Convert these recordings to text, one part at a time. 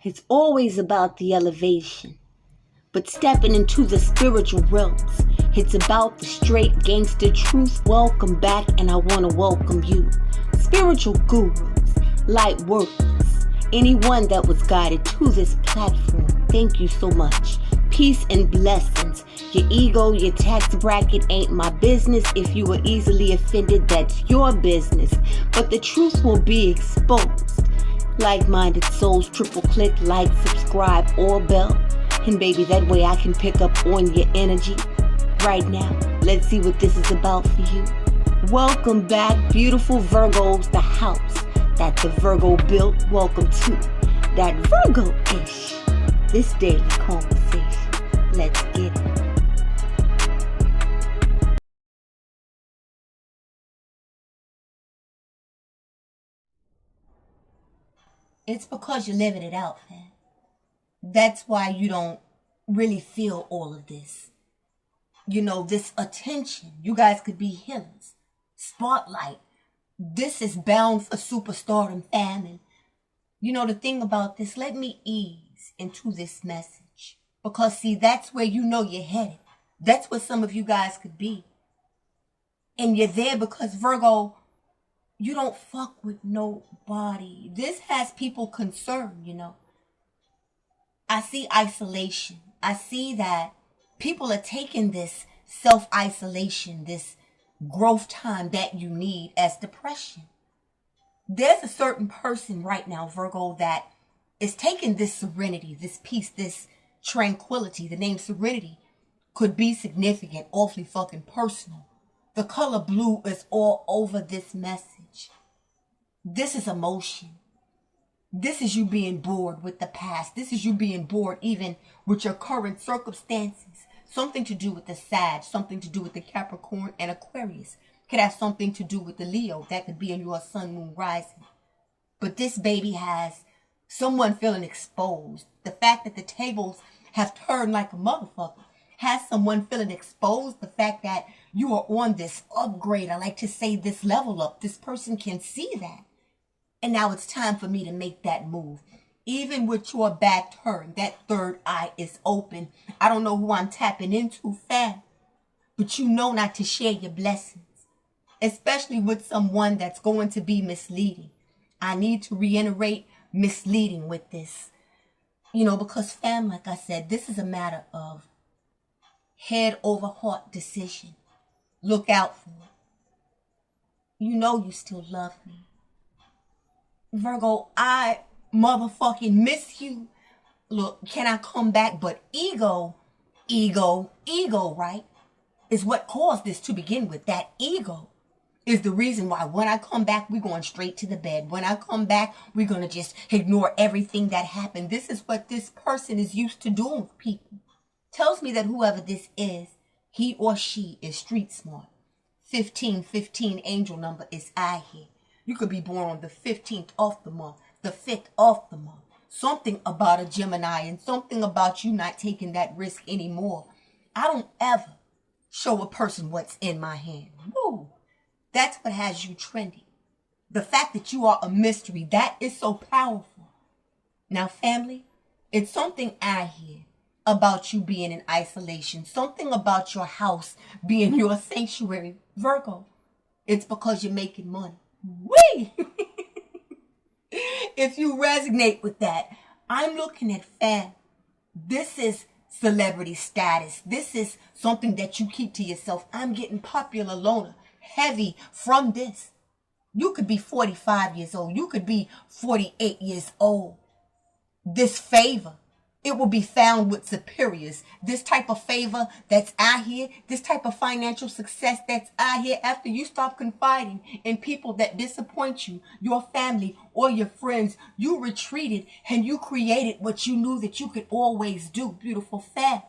It's always about the elevation, but stepping into the spiritual realms. It's about the straight gangster truth. Welcome back, and I want to welcome you. Spiritual gurus, light workers, anyone that was guided to this platform, thank you so much. Peace and blessings. Your ego, your tax bracket ain't my business. If you were easily offended, that's your business. But the truth will be exposed. Like-minded souls, triple click, like, subscribe, or bell. And baby, that way I can pick up on your energy. Right now, let's see what this is about for you. Welcome back, beautiful Virgos, the house that the Virgo built. Welcome to that Virgo-ish, this daily conversation. Let's get it. It's because you're living it out, man. That's why you don't really feel all of this. You know, this attention. You guys could be healers. Spotlight. This is bound for superstardom, famine. You know, the thing about this, let me ease into this message. Because, see, that's where you know you're headed. That's where some of you guys could be. And you're there because, Virgo, you don't fuck with nobody. This has people concerned, you know. I see isolation. I see that people are taking this self-isolation, this growth time that you need as depression. There's a certain person right now, Virgo, that is taking this serenity, this peace, this tranquility. The name serenity could be significant, awfully fucking personal. The color blue is all over this message. This is emotion. This is you being bored with the past. This is you being bored even with your current circumstances. Something to do with the Sag, something to do with the Capricorn and Aquarius. Could have something to do with the Leo. That could be in your sun, moon, rising. But this baby has someone feeling exposed. The fact that the tables have turned like a motherfucker has someone feeling exposed. The fact that you are on this upgrade, I like to say this level up. This person can see that. And now it's time for me to make that move. Even with your back turned, that third eye is open. I don't know who I'm tapping into, fam. But you know not to share your blessings. Especially with someone that's going to be misleading. I need to reiterate misleading with this. You know, because fam, like I said, this is a matter of head over heart decision. Look out for it. You know you still love me. Virgo, I motherfucking miss you. Look, can I come back? But ego, right, is what caused this to begin with. That ego is the reason why when I come back, we're going straight to the bed. When I come back, we're going to just ignore everything that happened. This is what this person is used to doing with people. Tells me that whoever this is, he or she is street smart. 1515 angel number is I here. You could be born on the 15th of the month, the 5th of the month. Something about a Gemini and something about you not taking that risk anymore. I don't ever show a person what's in my hand. Woo! That's what has you trending. The fact that you are a mystery, that is so powerful. Now, family, it's something I hear about you being in isolation. Something about your house being your sanctuary. Virgo, it's because you're making money. Wee! If you resonate with that, I'm looking at fam. This is celebrity status. This is something that you keep to yourself. I'm getting popular loner, heavy from this. You could be 45 years old. You could be 48 years old. This favor, it will be found with superiors. This type of favor that's out here, this type of financial success that's out here, after you stop confiding in people that disappoint you, your family or your friends, you retreated and you created what you knew that you could always do. Beautiful fam.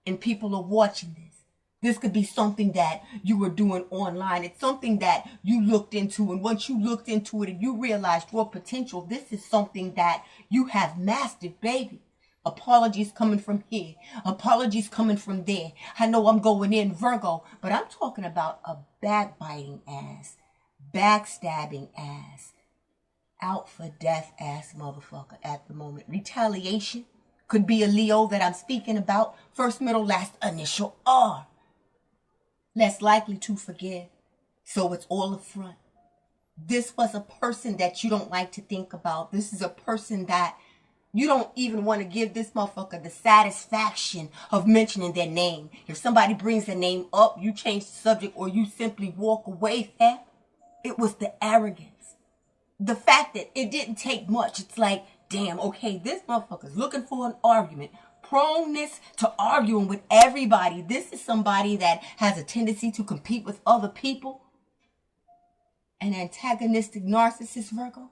And people are watching this. This could be something that you were doing online. It's something that you looked into. And once you looked into it and you realized your potential, this is something that you have mastered, baby. Apologies coming from here. Apologies coming from there. I know I'm going in Virgo, but I'm talking about a backbiting ass, backstabbing ass, Out for death ass motherfucker at the moment. Retaliation could be a Leo that I'm speaking about. First, middle, last initial R. Less likely to forgive. So it's all up front. This was a person that you don't like to think about. This is a person that you don't even want to give this motherfucker the satisfaction of mentioning their name. If somebody brings their name up, you change the subject or you simply walk away. It was the arrogance. The fact that it didn't take much. It's like, damn, okay, this motherfucker's looking for an argument. Proneness to arguing with everybody. This is somebody that has a tendency to compete with other people. An antagonistic narcissist, Virgo.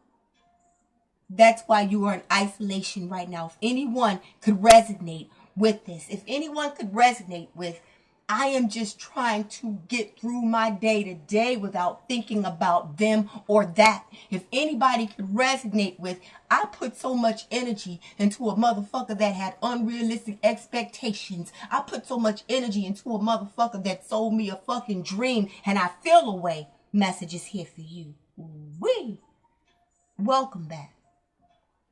That's why you are in isolation right now. If anyone could resonate with this, if anyone could resonate with, I am just trying to get through my day to day without thinking about them or that. If anybody could resonate with, I put so much energy into a motherfucker that had unrealistic expectations. I put so much energy into a motherfucker that sold me a fucking dream and I feel away. Message is here for you. Wee. Welcome back.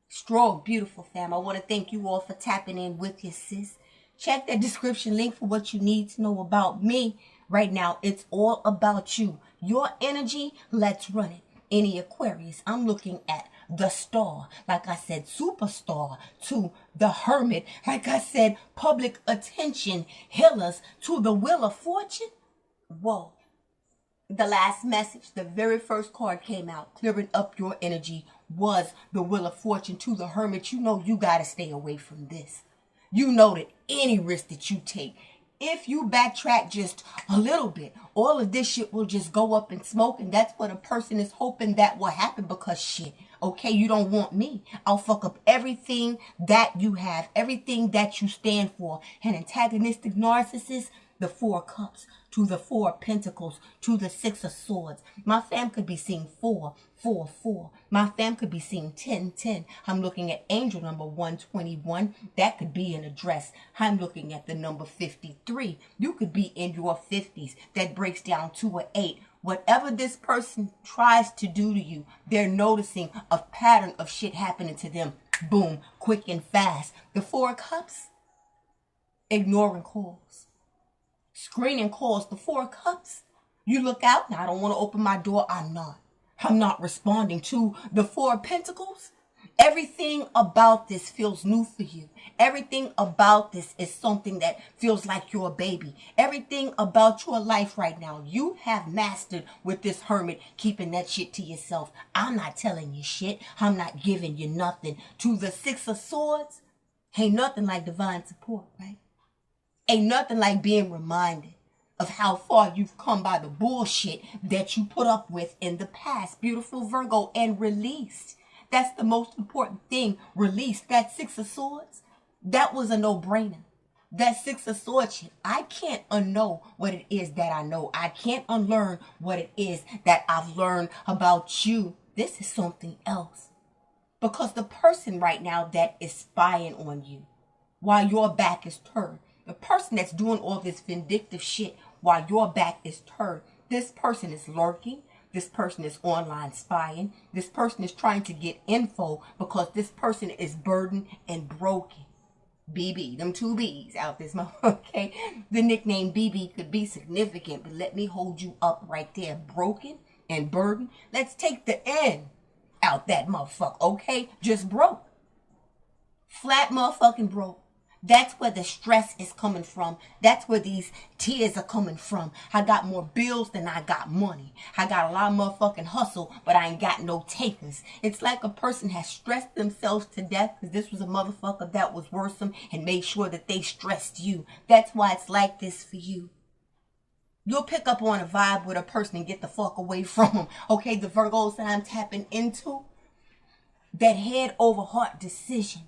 Strong, beautiful fam. I want to thank you all for tapping in with your sis. Check that description link for what you need to know about me. Right now, it's all about you. Your energy, let's run it. Any Aquarius, I'm looking at the star. Like I said, superstar to the hermit. Like I said, public attention healers to the wheel of fortune. Whoa. The last message, the very first card came out, clearing up your energy, was the Wheel of Fortune to the Hermit. You know you got to stay away from this. You know that any risk that you take, if you backtrack just a little bit, all of this shit will just go up in smoke. And that's what a person is hoping that will happen because shit, okay, you don't want me. I'll fuck up everything that you have, everything that you stand for. An antagonistic narcissist, the 4 cups, to the 4 of pentacles, to the 6 of swords. My fam could be seeing 4, 4, 4. My fam could be seeing 10, 10. I'm looking at angel number 121. That could be an address. I'm looking at the number 53. You could be in your 50s. That breaks down to an 8. Whatever this person tries to do to you, they're noticing a pattern of shit happening to them. Boom, quick and fast. The 4 of cups, ignoring calls. Screening calls, the 4 of cups. You look out, now I don't want to open my door. I'm not responding to the 4 of pentacles. Everything about this feels new for you. Everything about this is something that feels like your baby. Everything about your life right now, you have mastered with this hermit, keeping that shit to yourself. I'm not telling you shit. I'm not giving you nothing. To the 6 of swords, ain't nothing like divine support, right? Ain't nothing like being reminded of how far you've come by the bullshit that you put up with in the past. Beautiful Virgo, and released. That's the most important thing. Released. That 6 of swords, that was a no-brainer. That 6 of swords shit, I can't unknow what it is that I know. I can't unlearn what it is that I've learned about you. This is something else. Because the person right now that is spying on you while your back is turned, the person that's doing all this vindictive shit while your back is turned, this person is lurking. This person is online spying. This person is trying to get info because this person is burdened and broken. BB, them 2 B's out this month, okay? The nickname BB could be significant, but let me hold you up right there. Broken and burdened. Let's take the N out that motherfucker, okay? Just broke. Flat motherfucking broke. That's where the stress is coming from. That's where these tears are coming from. I got more bills than I got money. I got a lot of motherfucking hustle, but I ain't got no takers. It's like a person has stressed themselves to death because this was a motherfucker that was worrisome and made sure that they stressed you. That's why it's like this for you. You'll pick up on a vibe with a person and get the fuck away from them. Okay, the Virgos that I'm tapping into, that head over heart decision.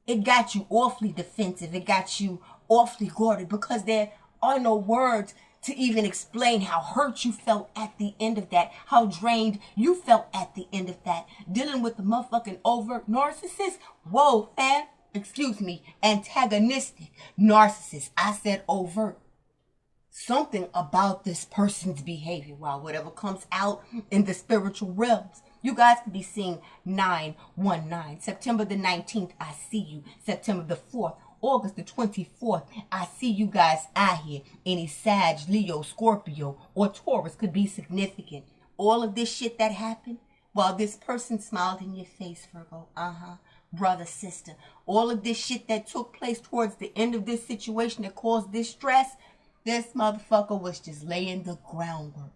It got you awfully defensive. It got you awfully guarded because there are no words to even explain how hurt you felt at the end of that, how drained you felt at the end of that. Dealing with the motherfucking overt narcissist. Whoa, fam. Excuse me. Antagonistic narcissist. I said overt. Something about this person's behavior, while whatever comes out in the spiritual realms. You guys could be seeing 919. September the 19th, I see you. September the 4th. August the 24th, I see you guys out here. Any Sag, Leo, Scorpio, or Taurus could be significant. All of this shit that happened while this person smiled in your face, Virgo. Brother, sister. All of this shit that took place towards the end of this situation that caused this stress, this motherfucker was just laying the groundwork.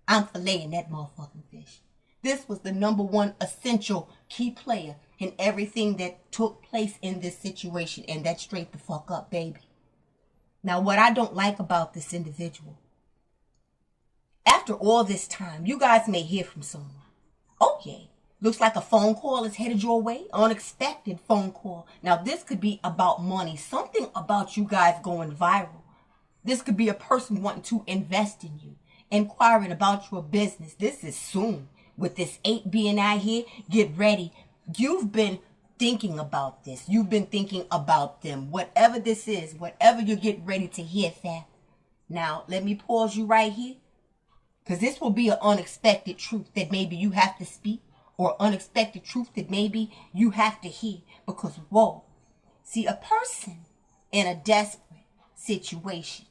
I'm filleting that motherfucking fish. This was the number one essential key player in everything that took place in this situation. And that's straight the fuck up, baby. Now, what I don't like about this individual, after all this time, you guys may hear from someone. Okay, looks like a phone call is headed your way. Unexpected phone call. Now, this could be about money. Something about you guys going viral. This could be a person wanting to invest in you. Inquiring about your business. This is soon. With this 8 being out here, get ready. You've been thinking about this. You've been thinking about them. Whatever this is, whatever you're getting ready to hear, fam. Now, let me pause you right here. Because this will be an unexpected truth that maybe you have to speak. Or unexpected truth that maybe you have to hear. Because, whoa. See, a person in a desperate situation.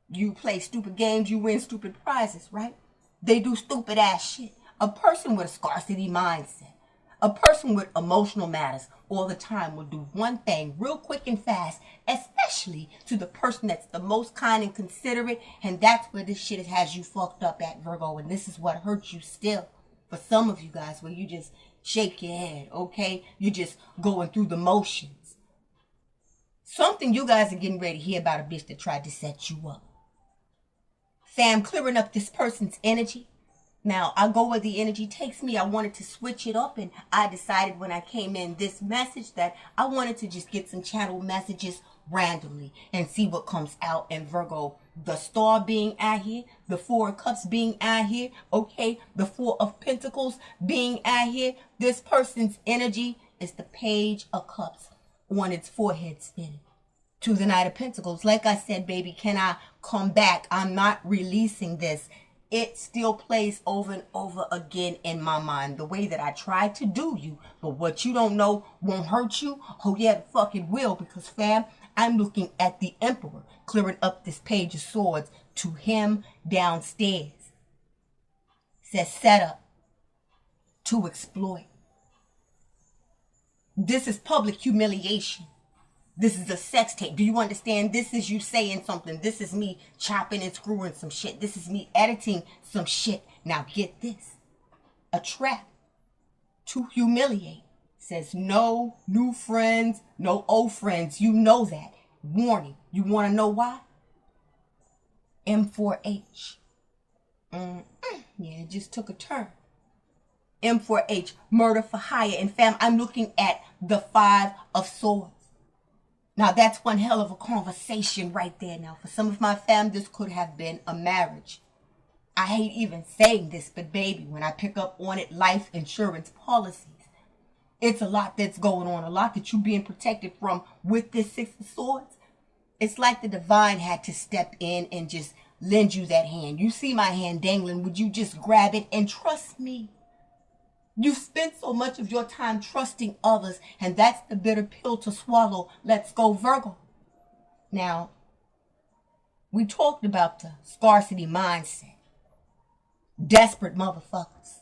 You play stupid games, you win stupid prizes, right? They do stupid ass shit. A person with a scarcity mindset. A person with emotional matters all the time will do one thing real quick and fast, especially to the person that's the most kind and considerate, and that's where this shit has you fucked up at, Virgo, and this is what hurts you still. For some of you guys, where you just shake your head, okay? You're just going through the motions. Something you guys are getting ready to hear about a bitch that tried to set you up. Fam, clearing up this person's energy. Now, I go where the energy takes me. I wanted to switch it up, and I decided when I came in this message that I wanted to just get some channel messages randomly and see what comes out. And Virgo, the star being out here, the 4 of cups being out here, okay, the 4 of pentacles being out here. This person's energy is the page of cups on its forehead spinning. To the Knight of Pentacles. Like I said, baby, can I come back? I'm not releasing this. It still plays over and over again in my mind. The way that I tried to do you. But what you don't know won't hurt you. Oh yeah, the fuck it will. Because fam, I'm looking at the Emperor. Clearing up this page of swords to him downstairs. Says set up to exploit. This is public humiliation. This is a sex tape. Do you understand? This is you saying something. This is me chopping and screwing some shit. This is me editing some shit. Now get this. A trap to humiliate. Says no new friends, no old friends. You know that. Warning. You want to know why? M4H. Yeah, it just took a turn. M4H. Murder for hire. And fam, I'm looking at the 5 of swords. Now, that's one hell of a conversation right there. Now, for some of my fam, this could have been a marriage. I hate even saying this, but baby, when I pick up on it, life insurance policies, it's a lot that's going on, a lot that you're being protected from with this 6 of swords. It's like the divine had to step in and just lend you that hand. You see my hand dangling. Would you just grab it and trust me? You spend so much of your time trusting others, and that's the bitter pill to swallow. Let's go, Virgo. Now, we talked about the scarcity mindset. Desperate motherfuckers.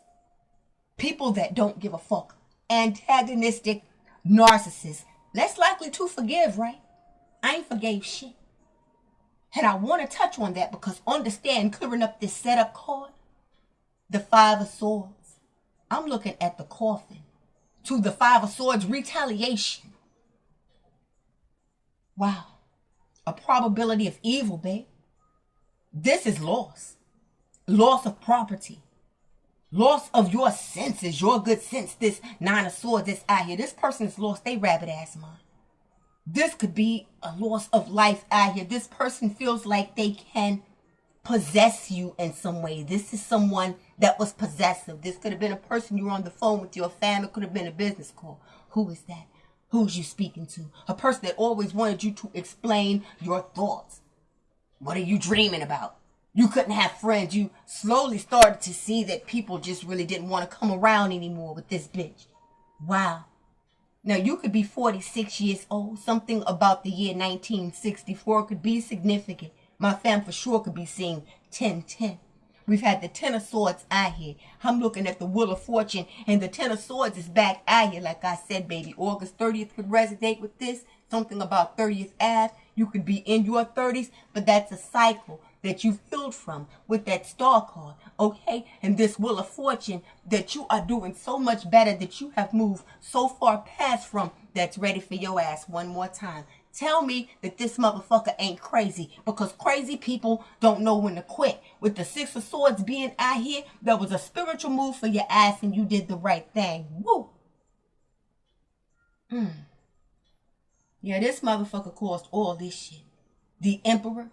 People that don't give a fuck. Antagonistic narcissists. Less likely to forgive, right? I ain't forgave shit. And I want to touch on that because understand, clearing up this setup card, the 5 of swords. I'm looking at the coffin. To the 5 of swords, retaliation. Wow. A probability of evil, babe. This is loss. Loss of property. Loss of your senses, your good sense. This 9 of swords that's out here. This person's lost their rabbit ass mind. This could be a loss of life out here. This person feels like they can possess you in some way. This is someone that was possessive. This could have been a person you were on the phone with your family. It could have been a business call. Who is that? Who's you speaking to? A person that always wanted you to explain your thoughts. What are you dreaming about? You couldn't have friends. You slowly started to see that people just really didn't want to come around anymore with this bitch. Wow. Now, you could be 46 years old. Something about the year 1964 could be significant. My fam for sure could be seeing 1010. We've had the Ten of Swords out here. I'm looking at the Wheel of Fortune, and the Ten of Swords is back out here. Like I said, baby, August 30th could resonate with this. Something about 30th Ave. You could be in your 30s, but that's a cycle that you've healed from with that star card, okay? And this Wheel of Fortune that you are doing so much better, that you have moved so far past from, that's ready for your ass one more time. Tell me that this motherfucker ain't crazy, because crazy people don't know when to quit. With the Six of Swords being out here, that was a spiritual move for your ass, and you did the right thing. Woo! Yeah, this motherfucker caused all this shit. The Emperor,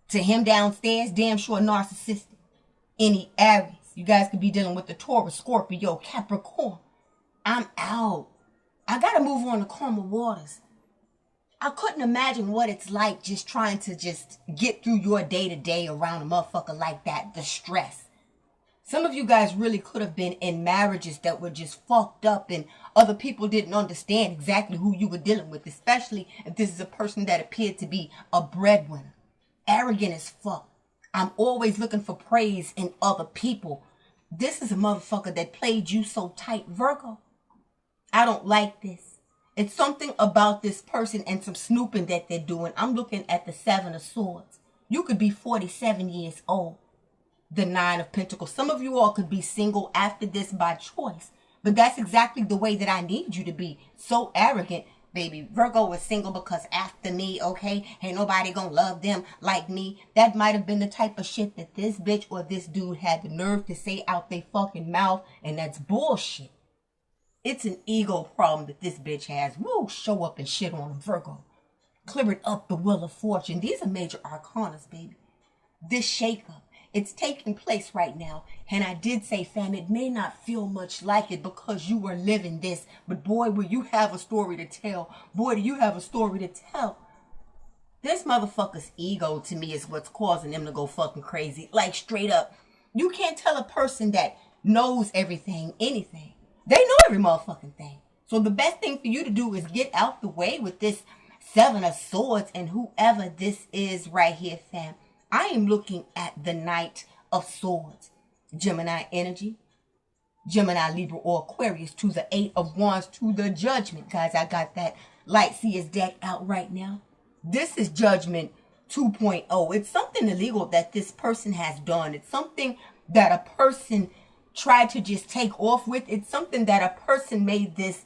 to him downstairs, damn sure narcissistic. Any Aries, you guys could be dealing with the Taurus, Scorpio, Capricorn. I'm out. I gotta move on to calmer waters. I couldn't imagine what it's like just trying to just get through your day-to-day around a motherfucker like that, the stress. Some of you guys really could have been in marriages that were just fucked up, and other people didn't understand exactly who you were dealing with, especially if this is a person that appeared to be a breadwinner. Arrogant as fuck. I'm always looking for praise in other people. This is a motherfucker that played you so tight, Virgo. I don't like this. It's something about this person and some snooping that they're doing. I'm looking at the Seven of Swords. You could be 47 years old. The Nine of Pentacles. Some of you all could be single after this by choice. But that's exactly the way that I need you to be. So arrogant, baby. Virgo was single because after me, okay? Ain't nobody gonna love them like me. That might have been the type of shit that this bitch or this dude had the nerve to say out their fucking mouth. And that's bullshit. It's an ego problem that this bitch has. Woo, show up and shit on him, Virgo. Clearing up the Wheel of Fortune. These are major arcanas, baby. This shakeup, it's taking place right now. And I did say, fam, it may not feel much like it because you were living this. But boy, will you have a story to tell. Boy, do you have a story to tell. This motherfucker's ego, to me, is what's causing him to go fucking crazy. Like, straight up. You can't tell a person that knows everything, anything. They know every motherfucking thing. So the best thing for you to do is get out the way with this Seven of Swords and whoever this is right here, fam. I am looking at the Knight of Swords. Gemini energy. Gemini, Libra, or Aquarius to the Eight of Wands to the Judgment. Guys, I got that Light Seers deck out right now. This is Judgment 2.0. It's something illegal that this person has done. It's something that a person tried to just take off with. It's something that a person made this,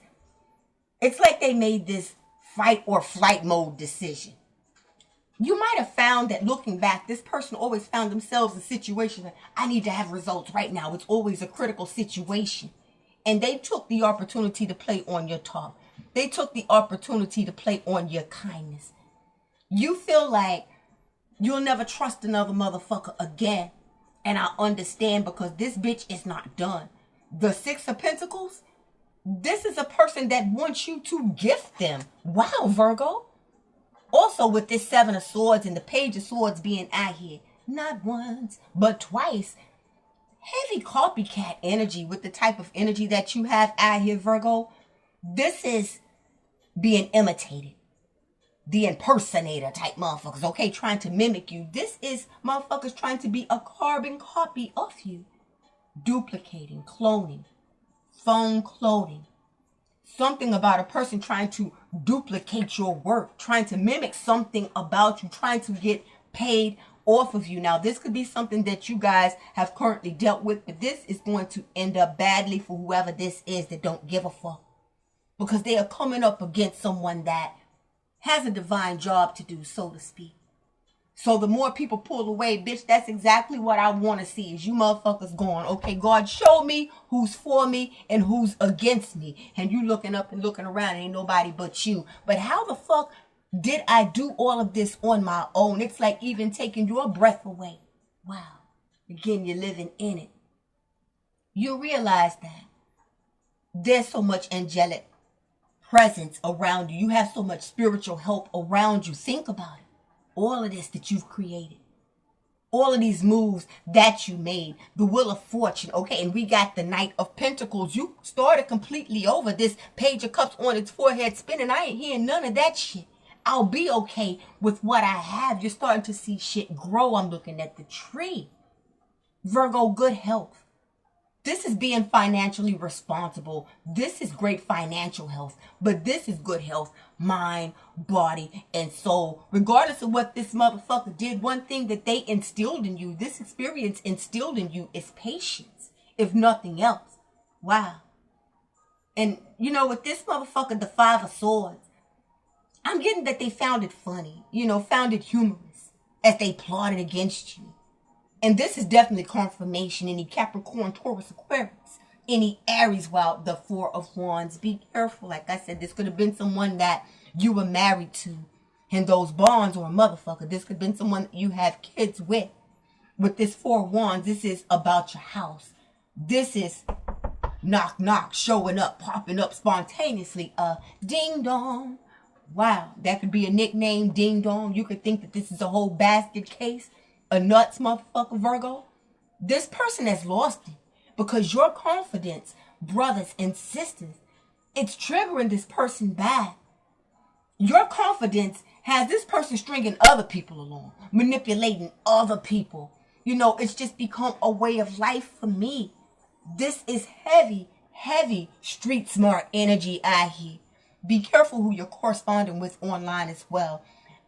it's like they made this fight or flight mode decision. You might have found that looking back, this person always found themselves in a situation that I need to have results right now. It's always a critical situation. And they took the opportunity to play on your talk. They took the opportunity to play on your kindness. You feel like you'll never trust another motherfucker again. And I understand, because this bitch is not done. The Six of Pentacles, this is a person that wants you to gift them. Wow, Virgo. Also with this Seven of Swords and the Page of Swords being out here. Not once, but twice. Heavy copycat energy with the type of energy that you have out here, Virgo. This is being imitated. The impersonator type motherfuckers, okay, trying to mimic you. This is motherfuckers trying to be a carbon copy of you. Duplicating, cloning, phone cloning. Something about a person trying to duplicate your work, trying to mimic something about you, trying to get paid off of you. Now, this could be something that you guys have currently dealt with, but this is going to end up badly for whoever this is that don't give a fuck. Because they are coming up against someone that has a divine job to do, so to speak. So the more people pull away, bitch, that's exactly what I want to see, is you motherfuckers going, okay, God, show me who's for me and who's against me. And you looking up and looking around, ain't nobody but you. But how the fuck did I do all of this on my own? It's like even taking your breath away. Wow. Again, you're living in it. You realize that there's so much angelic presence around you. You have so much spiritual help around you. Think about it. All of this that you've created. All of these moves that you made, the Wheel of Fortune, okay, and we got the Knight of Pentacles. You started completely over. This Page of Cups on its forehead spinning. I ain't hearing none of that shit. I'll be okay with what I have. You're starting to see shit grow. I'm looking at the tree. Virgo, good health. This is being financially responsible. This is great financial health. But this is good health, mind, body, and soul. Regardless of what this motherfucker did, one thing that they instilled in you, this experience instilled in you, is patience, if nothing else. Wow. And, you know, with this motherfucker, the Five of Swords, I'm getting that they found it funny, you know, found it humorous as they plotted against you. And this is definitely confirmation. Any Capricorn, Taurus, Aquarius, any Aries, well, the Four of Wands. Be careful. Like I said, this could have been someone that you were married to in those bonds, or a motherfucker. This could have been someone that you have kids with. With this Four of Wands, this is about your house. This is knock, knock, showing up, popping up spontaneously. Ding dong. Wow, that could be a nickname, ding dong. You could think that this is a whole basket case. A nuts motherfucker, Virgo. This person has lost it because your confidence, brothers and sisters, it's triggering this person bad. Your confidence has this person stringing other people along, manipulating other people. You know, it's just become a way of life for me. This is heavy, heavy street smart energy I hear. Be careful who you're corresponding with online as well.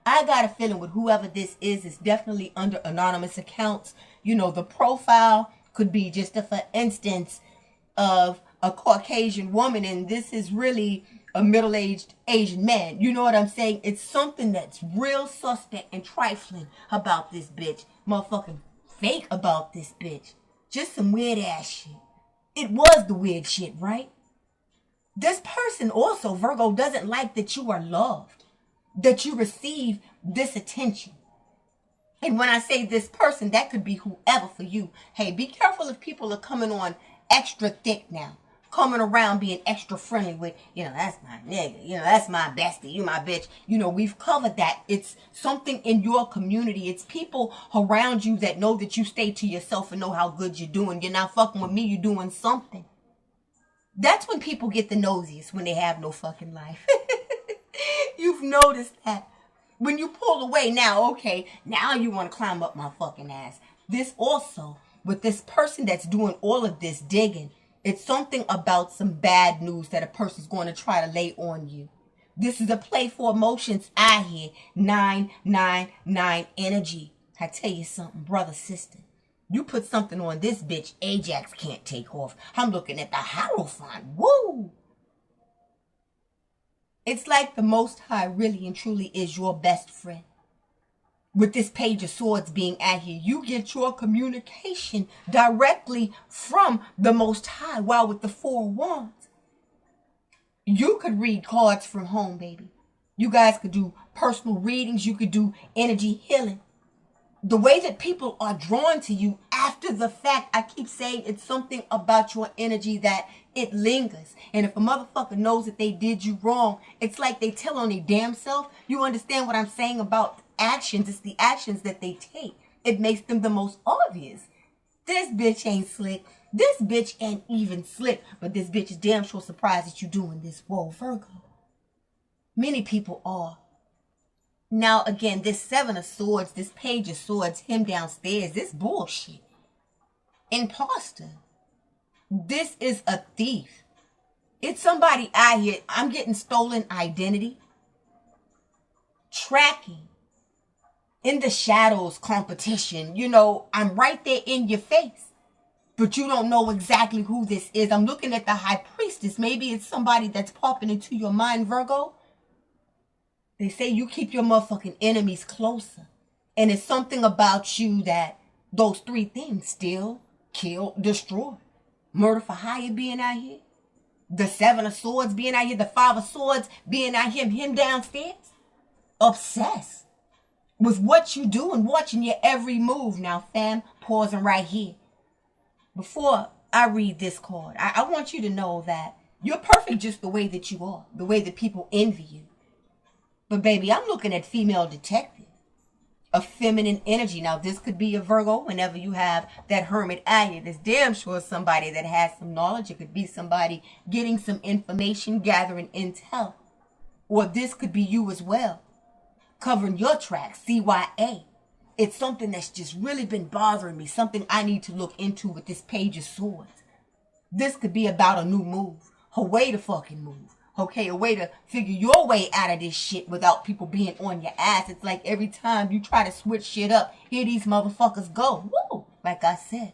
I got a feeling with whoever this is definitely under anonymous accounts. You know, the profile could be just a for instance of a Caucasian woman, and this is really a middle-aged Asian man. You know what I'm saying? It's something that's real suspect and trifling about this bitch. Motherfucking fake about this bitch. Just some weird ass shit. It was the weird shit, right? This person also, Virgo, doesn't like that you are loved, that you receive this attention. And when I say this person, that could be whoever for you. Hey, be careful if people are coming on extra thick now. Coming around being extra friendly with, you know, that's my nigga. You know, that's my bestie. You my bitch. You know, we've covered that. It's something in your community. It's people around you that know that you stay to yourself and know how good you're doing. You're not fucking with me. You're doing something. That's when people get the nosiest, when they have no fucking life. You've noticed that. When you pull away now, okay, now you want to climb up my fucking ass. This also, with this person that's doing all of this digging, it's something about some bad news that a person's going to try to lay on you. This is a play for emotions I hear. 999 energy. I tell you something, brother, sister. You put something on this bitch, Ajax can't take off. I'm looking at the Hierophant. Woo! It's like the Most High really and truly is your best friend. With this Page of Swords being out here, you get your communication directly from the Most High. While with the Four of Wands, you could read cards from home, baby. You guys could do personal readings. You could do energy healing. The way that people are drawn to you after the fact, I keep saying it's something about your energy that it lingers. And if a motherfucker knows that they did you wrong, it's like they tell on their damn self. You understand what I'm saying about actions? It's the actions that they take. It makes them the most obvious. This bitch ain't slick. This bitch ain't even slick. But this bitch is damn sure surprised that you doing this. Whoa, Virgo. Many people are. Now, again, this Seven of Swords, this Page of Swords, him downstairs, this bullshit. Imposter. This is a thief. It's somebody out here. I'm getting stolen identity. Tracking. In the shadows competition. You know, I'm right there in your face. But you don't know exactly who this is. I'm looking at the High Priestess. Maybe it's somebody that's popping into your mind, Virgo. They say you keep your motherfucking enemies closer. And it's something about you that those three things: steal, kill, destroy. Murder for hire being out here. The Seven of Swords being out here. The Five of Swords being out here. Him downstairs. Obsessed with what you do and watching your every move. Now, fam, pausing right here. Before I read this card, I want you to know that you're perfect just the way that you are. The way that people envy you. But baby, I'm looking at female detective. a feminine energy. Now, this could be a Virgo whenever you have that Hermit out here. There's damn sure somebody that has some knowledge. It could be somebody getting some information, gathering intel. Or this could be you as well, covering your tracks, CYA. It's something that's just really been bothering me, something I need to look into with this Page of Swords. This could be about a new move, a way to fucking move. Okay, a way to figure your way out of this shit without people being on your ass. It's like every time you try to switch shit up, here these motherfuckers go. Woo! Like I said,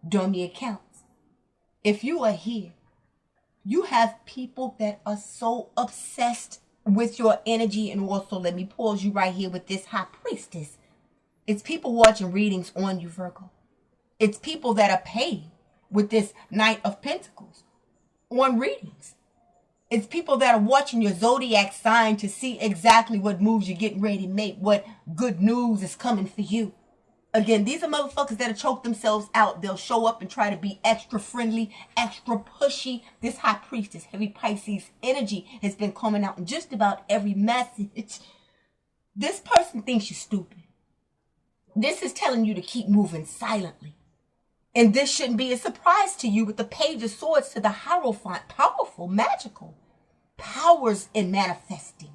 dummy accounts. If you are here, you have people that are so obsessed with your energy. And also, let me pause you right here with this High Priestess. It's people watching readings on you, Virgo. It's people that are paid with this Knight of Pentacles on readings. It's people that are watching your zodiac sign to see exactly what moves you're getting ready to make, what good news is coming for you. Again, these are motherfuckers that'll choke themselves out. They'll show up and try to be extra friendly, extra pushy. This High Priestess, heavy Pisces energy has been coming out in just about every message. This person thinks you're stupid. This is telling you to keep moving silently. And this shouldn't be a surprise to you with the Page of Swords to the Hierophant. Powerful, magical. Powers in manifesting.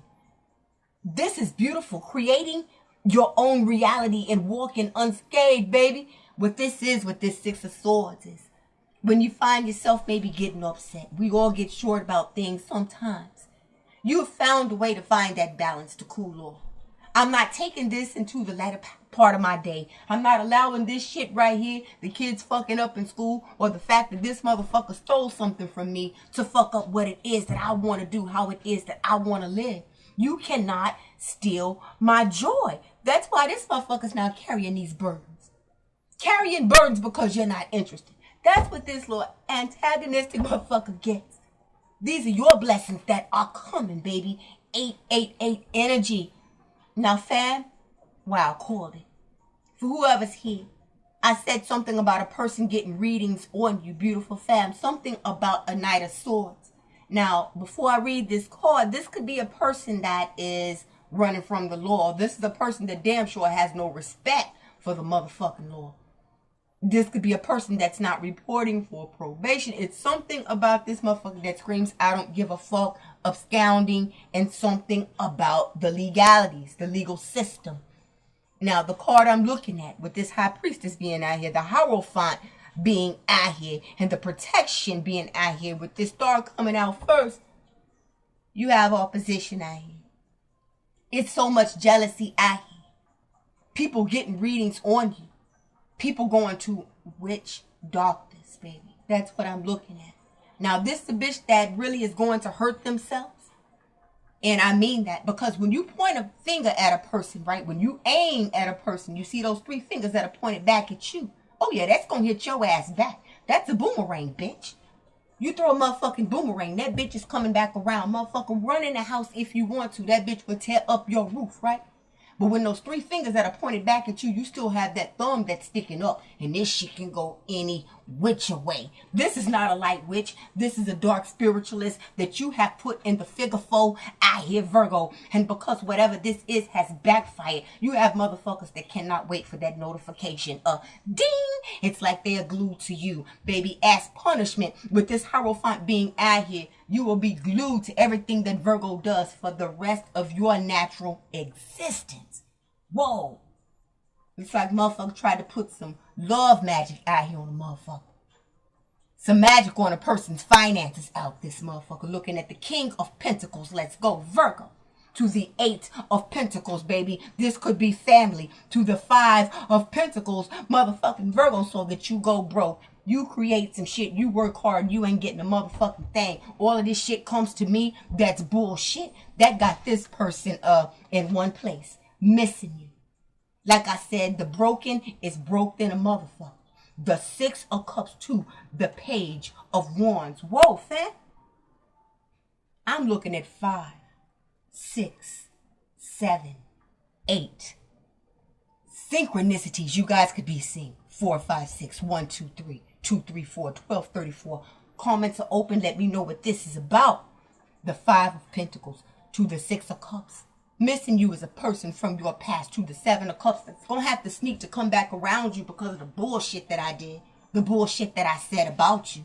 This is beautiful. Creating your own reality and walking unscathed, baby. What this Six of Swords is. When you find yourself maybe getting upset. We all get short about things sometimes. You have found a way to find that balance to cool off. I'm not taking this into the latter part of my day. I'm not allowing this shit right here, the kids fucking up in school, or the fact that this motherfucker stole something from me to fuck up what it is that I want to do, how it is that I want to live. You cannot steal my joy. That's why this motherfucker's now carrying these burdens. Carrying burdens because you're not interested. That's what this little antagonistic motherfucker gets. These are your blessings that are coming, baby. 888 energy. Now, fam, wow, called it. For whoever's here, I said something about a person getting readings on you, beautiful fam. Something about a Knight of Swords. Now, before I read this card, this could be a person that is running from the law. This is a person that damn sure has no respect for the motherfucking law. This could be a person that's not reporting for probation. It's something about this motherfucker that screams, I don't give a fuck, absconding, and something about the legalities, the legal system. Now, the card I'm looking at with this High Priestess being out here, the Hierophant being out here, and the protection being out here with this star coming out first, you have opposition out here. It's so much jealousy out here. People getting readings on you. People going to witch doctors, baby. That's what I'm looking at. Now, this is a bitch that really is going to hurt themselves. And I mean that because when you point a finger at a person, right? When you aim at a person, you see those three fingers that are pointed back at you. Oh, yeah, that's going to hit your ass back. That's a boomerang, bitch. You throw a motherfucking boomerang. That bitch is coming back around. Motherfucker, run in the house if you want to. That bitch will tear up your roof, right? But when those three fingers that are pointed back at you, you still have that thumb that's sticking up. And this shit can go any which way. This is not a light witch. This is a dark spiritualist that you have put in the figure four out here, Virgo. And because whatever this is has backfired, you have motherfuckers that cannot wait for that notification. Ding! It's like they are glued to you. Baby, as punishment, with this Hierophant being out here, you will be glued to everything that Virgo does for the rest of your natural existence. Whoa. It's like motherfucker tried to put some love magic out here on a motherfucker. Some magic on a person's finances out this motherfucker. Looking at the King of Pentacles. Let's go, Virgo. To the 8 of Pentacles, baby. This could be family. To the 5 of Pentacles, motherfucking Virgo, so that you go broke. You create some shit. You work hard. You ain't getting a motherfucking thing. All of this shit comes to me. That's bullshit. That got this person in one place. Missing you. Like I said, the broken is broke than a motherfucker. The 6 of Cups to the Page of Wands. Whoa, fam. I'm looking at 5, 6, 7, 8. Synchronicities you guys could be seeing. 4, 5, 6, 1, 2, 3. 2, 3, 4, 12, 34. Comments are open. Let me know what this is about. The 5 of Pentacles to the 6 of Cups. Missing you as a person from your past to the Seven of Cups. It's going to have to sneak to come back around you because of the bullshit that I did. The bullshit that I said about you.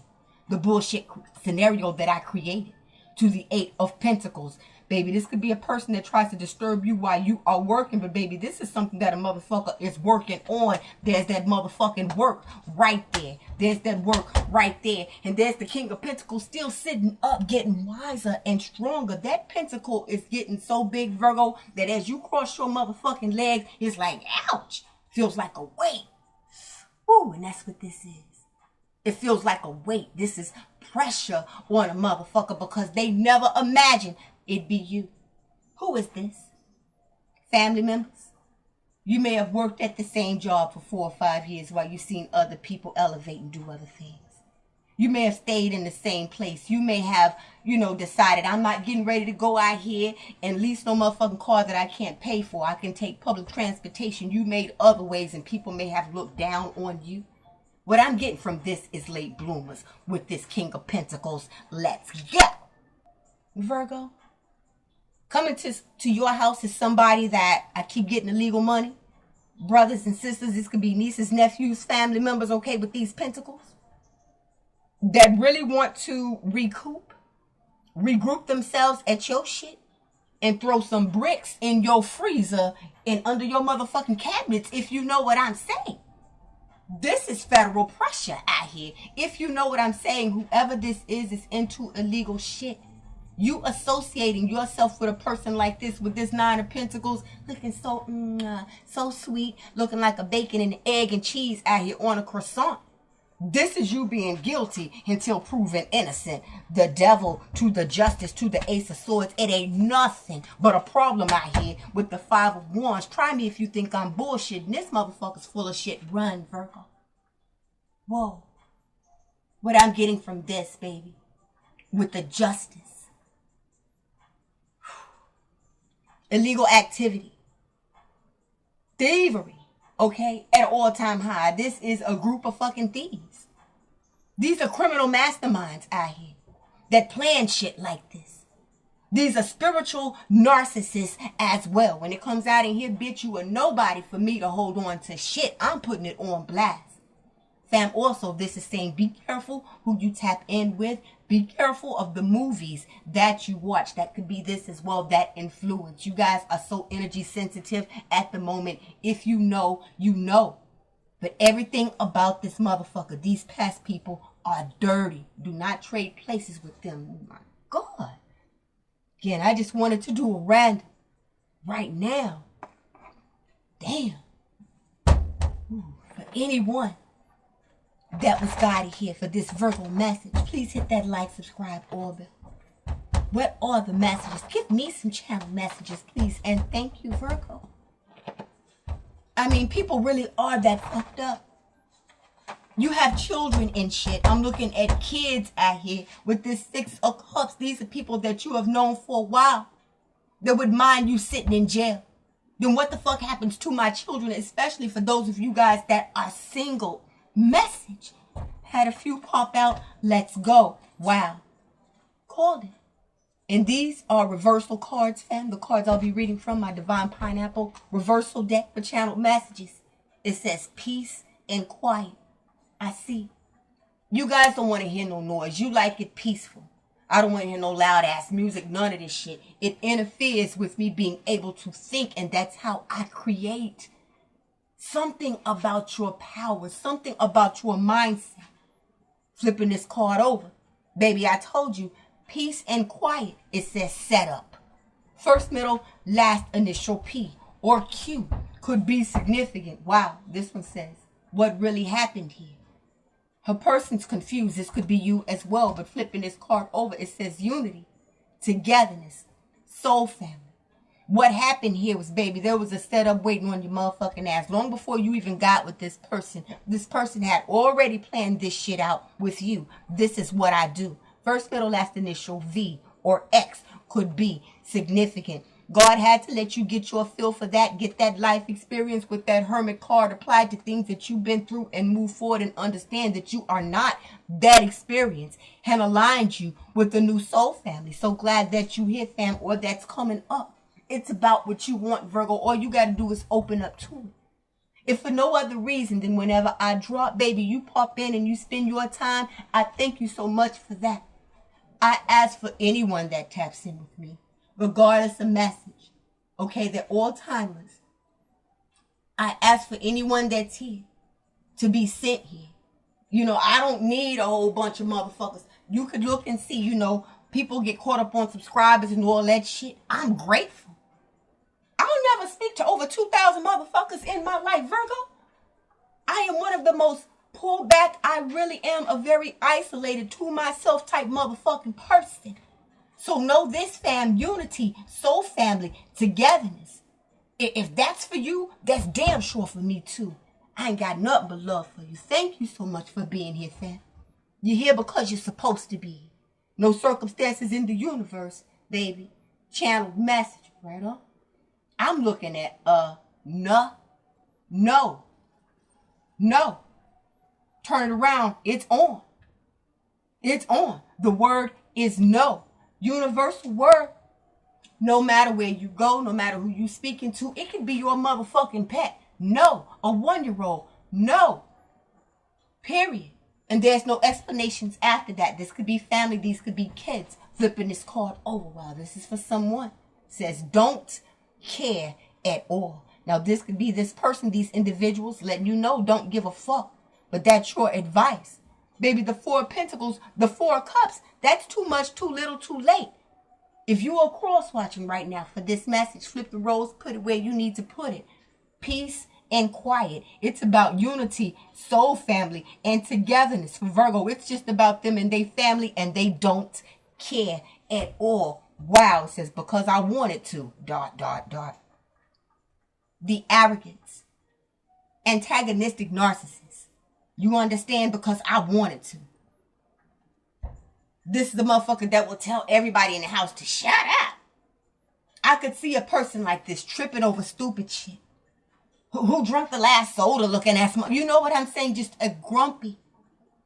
The bullshit scenario that I created. To the Eight of Pentacles. Baby, this could be a person that tries to disturb you while you are working. But baby, this is something that a motherfucker is working on. There's that motherfucking work right there. There's that work right there. And there's the King of Pentacles still sitting up, getting wiser and stronger. That pentacle is getting so big, Virgo, that as you cross your motherfucking legs, it's like, ouch. Feels like a weight. Woo, and that's what this is. It feels like a weight. This is pressure on a motherfucker because they never imagined it'd be you. Who is this? Family members? You may have worked at the same job for 4 or 5 years while you've seen other people elevate and do other things. You may have stayed in the same place. You may have, decided I'm not getting ready to go out here and lease no motherfucking car that I can't pay for. I can take public transportation. You made other ways and people may have looked down on you. What I'm getting from this is late bloomers with this King of Pentacles. Let's go. Virgo, coming to your house is somebody that I keep getting illegal money. Brothers and sisters, this could be nieces, nephews, family members, okay, with these pentacles. That really want to regroup themselves at your shit. And throw some bricks in your freezer and under your motherfucking cabinets, if you know what I'm saying. This is federal pressure out here. If you know what I'm saying, whoever this is into illegal shit. You associating yourself with a person like this, with this Nine of Pentacles, looking so sweet, looking like a bacon and egg and cheese out here on a croissant. This is you being guilty until proven innocent. The devil to the justice to the Ace of Swords. It ain't nothing but a problem out here with the Five of Wands. Try me if you think I'm bullshitting. This motherfucker's full of shit. Run, Virgo. Whoa. What I'm getting from this, baby, with the justice. Illegal activity. Thievery. Okay, at all-time high. This is a group of fucking thieves. These are criminal masterminds out here that plan shit like this. These are spiritual narcissists as well. When it comes out in here, bitch, you are nobody for me to hold on to shit. I'm putting it on blast. Fam, also, this is saying be careful who you tap in with. Be careful of the movies that you watch. That could be this as well, that influence. You guys are so energy sensitive at the moment. If you know, you know. But everything about this motherfucker, these past people are dirty. Do not trade places with them. Oh my God. Again, I just wanted to do a random right now. Damn. Ooh, for anyone that was guided here for this Virgo message, please hit that like, subscribe, or bell. What are the messages? Give me some channel messages, please. And thank you, Virgo. I mean, people really are that fucked up. You have children and shit. I'm looking at kids out here with this Six of Cups. These are people that you have known for a while that would mind you sitting in jail. Then what the fuck happens to my children, especially for those of you guys that are single? Message. Had a few pop out. Let's go. Wow. Called it. And these are reversal cards, fam. The cards I'll be reading from my Divine Pineapple reversal deck for channeled messages. It says peace and quiet. I see. You guys don't want to hear no noise. You like it peaceful. I don't want to hear no loud ass music. None of this shit. It interferes with me being able to think. And that's how I create. Something about your power. Something about your mindset. Flipping this card over. Baby, I told you. Peace and quiet. It says set up. First, middle, last initial P or Q could be significant. Wow. This one says what really happened here. Her person's confused. This could be you as well. But flipping this card over, it says unity, togetherness, soul family. What happened here was, baby, there was a setup waiting on your motherfucking ass. Long before you even got with this person had already planned this shit out with you. This is what I do. First, middle, last initial V or X could be significant. God had to let you get your feel for that, get that life experience with that Hermit card applied to things that you've been through and move forward and understand that you are not that experience and aligned you with the new soul family. So glad that you here, fam, or that's coming up. it's about what you want, Virgo. All you got to do is open up to it. If for no other reason than whenever I drop, baby, you pop in and you spend your time, I thank you so much for that. I ask for anyone that taps in with me, regardless of message. Okay, they're all timers. I ask for anyone that's here to be sent here. You know, I don't need a whole bunch of motherfuckers. You could look and see, you know, people get caught up on subscribers and all that shit. I'm grateful. I'll never speak to over 2,000 motherfuckers in my life, Virgo. I am one of the most pulled back. I really am a very isolated to myself type motherfucking person. So know this, fam, unity, soul family, togetherness. If that's for you, that's damn sure for me too. I ain't got nothing but love for you. Thank you so much for being here, fam. You're here because you're supposed to be. No circumstances in the universe, baby. Channeled message, right on. I'm looking at no. Turn it around. It's on. It's on. The word is no. Universal word. No matter where you go, no matter who you speaking to, it could be your motherfucking pet. No. A 1-year-old. No. Period. And there's no explanations after that. This could be family. These could be kids. Flipping this card over. Wow, this is for someone. It says don't care at all. Now, this could be this person, these individuals letting you know don't give a fuck. But that's your advice. Baby, the 4 of Pentacles, the 4 of Cups, that's too much, too little, too late. If you are cross-watching right now for this message, flip the rose, put it where you need to put it. Peace and quiet. It's about unity, soul family, and togetherness. For Virgo, it's just about them and their family, and they don't care at all. Wow, it says, because I wanted to, ... The arrogance. Antagonistic narcissist. You understand? Because I wanted to. This is the motherfucker that will tell everybody in the house to shut up. I could see a person like this tripping over stupid shit. Who drank the last soda looking at some... You know what I'm saying? Just a grumpy.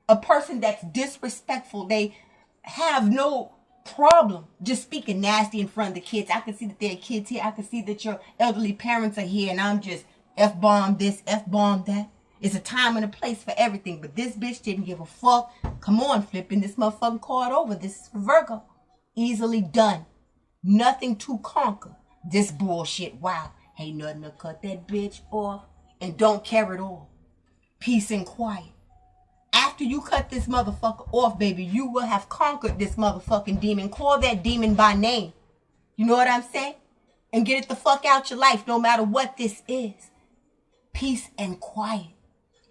A person that's disrespectful. They have no problem just speaking nasty in front of the kids. I can see that there are kids here. I can see that your elderly parents are here, and I'm just F-bomb this, F-bomb that. It's a time and a place for everything, but this bitch didn't give a fuck. Come on, flipping this motherfucking card over. This is for Virgo. Easily done. Nothing to conquer. This bullshit. Wow. Ain't nothing to cut that bitch off, and don't care at all. Peace and quiet. After you cut this motherfucker off, baby, you will have conquered this motherfucking demon. Call that demon by name. You know what I'm saying? And get it the fuck out your life, no matter what this is. Peace and quiet.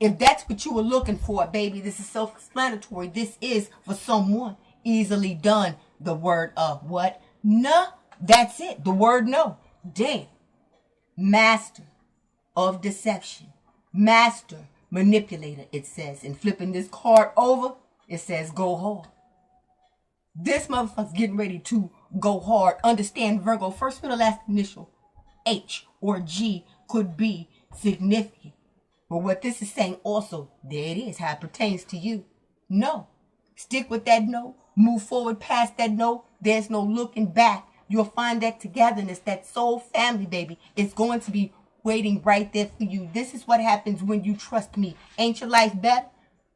If that's what you were looking for, baby, this is self-explanatory. This is for someone. Easily done. The word of what? No. That's it. The word no. Damn. Master of deception. Master manipulator, it says. And flipping this card over, it says go hard. This motherfucker's getting ready to go hard. Understand, Virgo, first, middle, last initial, H or G could be significant. But what this is saying also, there it is, how it pertains to you. No. Stick with that no. Move forward past that no. There's no looking back. You'll find that togetherness, that soul family, baby. It's going to be waiting right there for you. This is what happens when you trust me. Ain't your life better?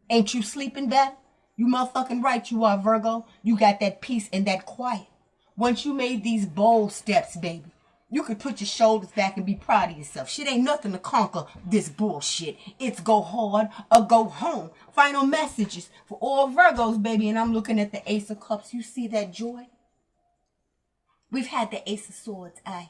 Ain't you sleeping better? You motherfucking right you are, Virgo. You got that peace and that quiet. Once you made these bold steps, baby, you could put your shoulders back and be proud of yourself. Shit ain't nothing to conquer this bullshit. It's go hard or go home. Final messages for all Virgos, baby. And I'm looking at the Ace of Cups. You see that joy? We've had the Ace of Swords out here.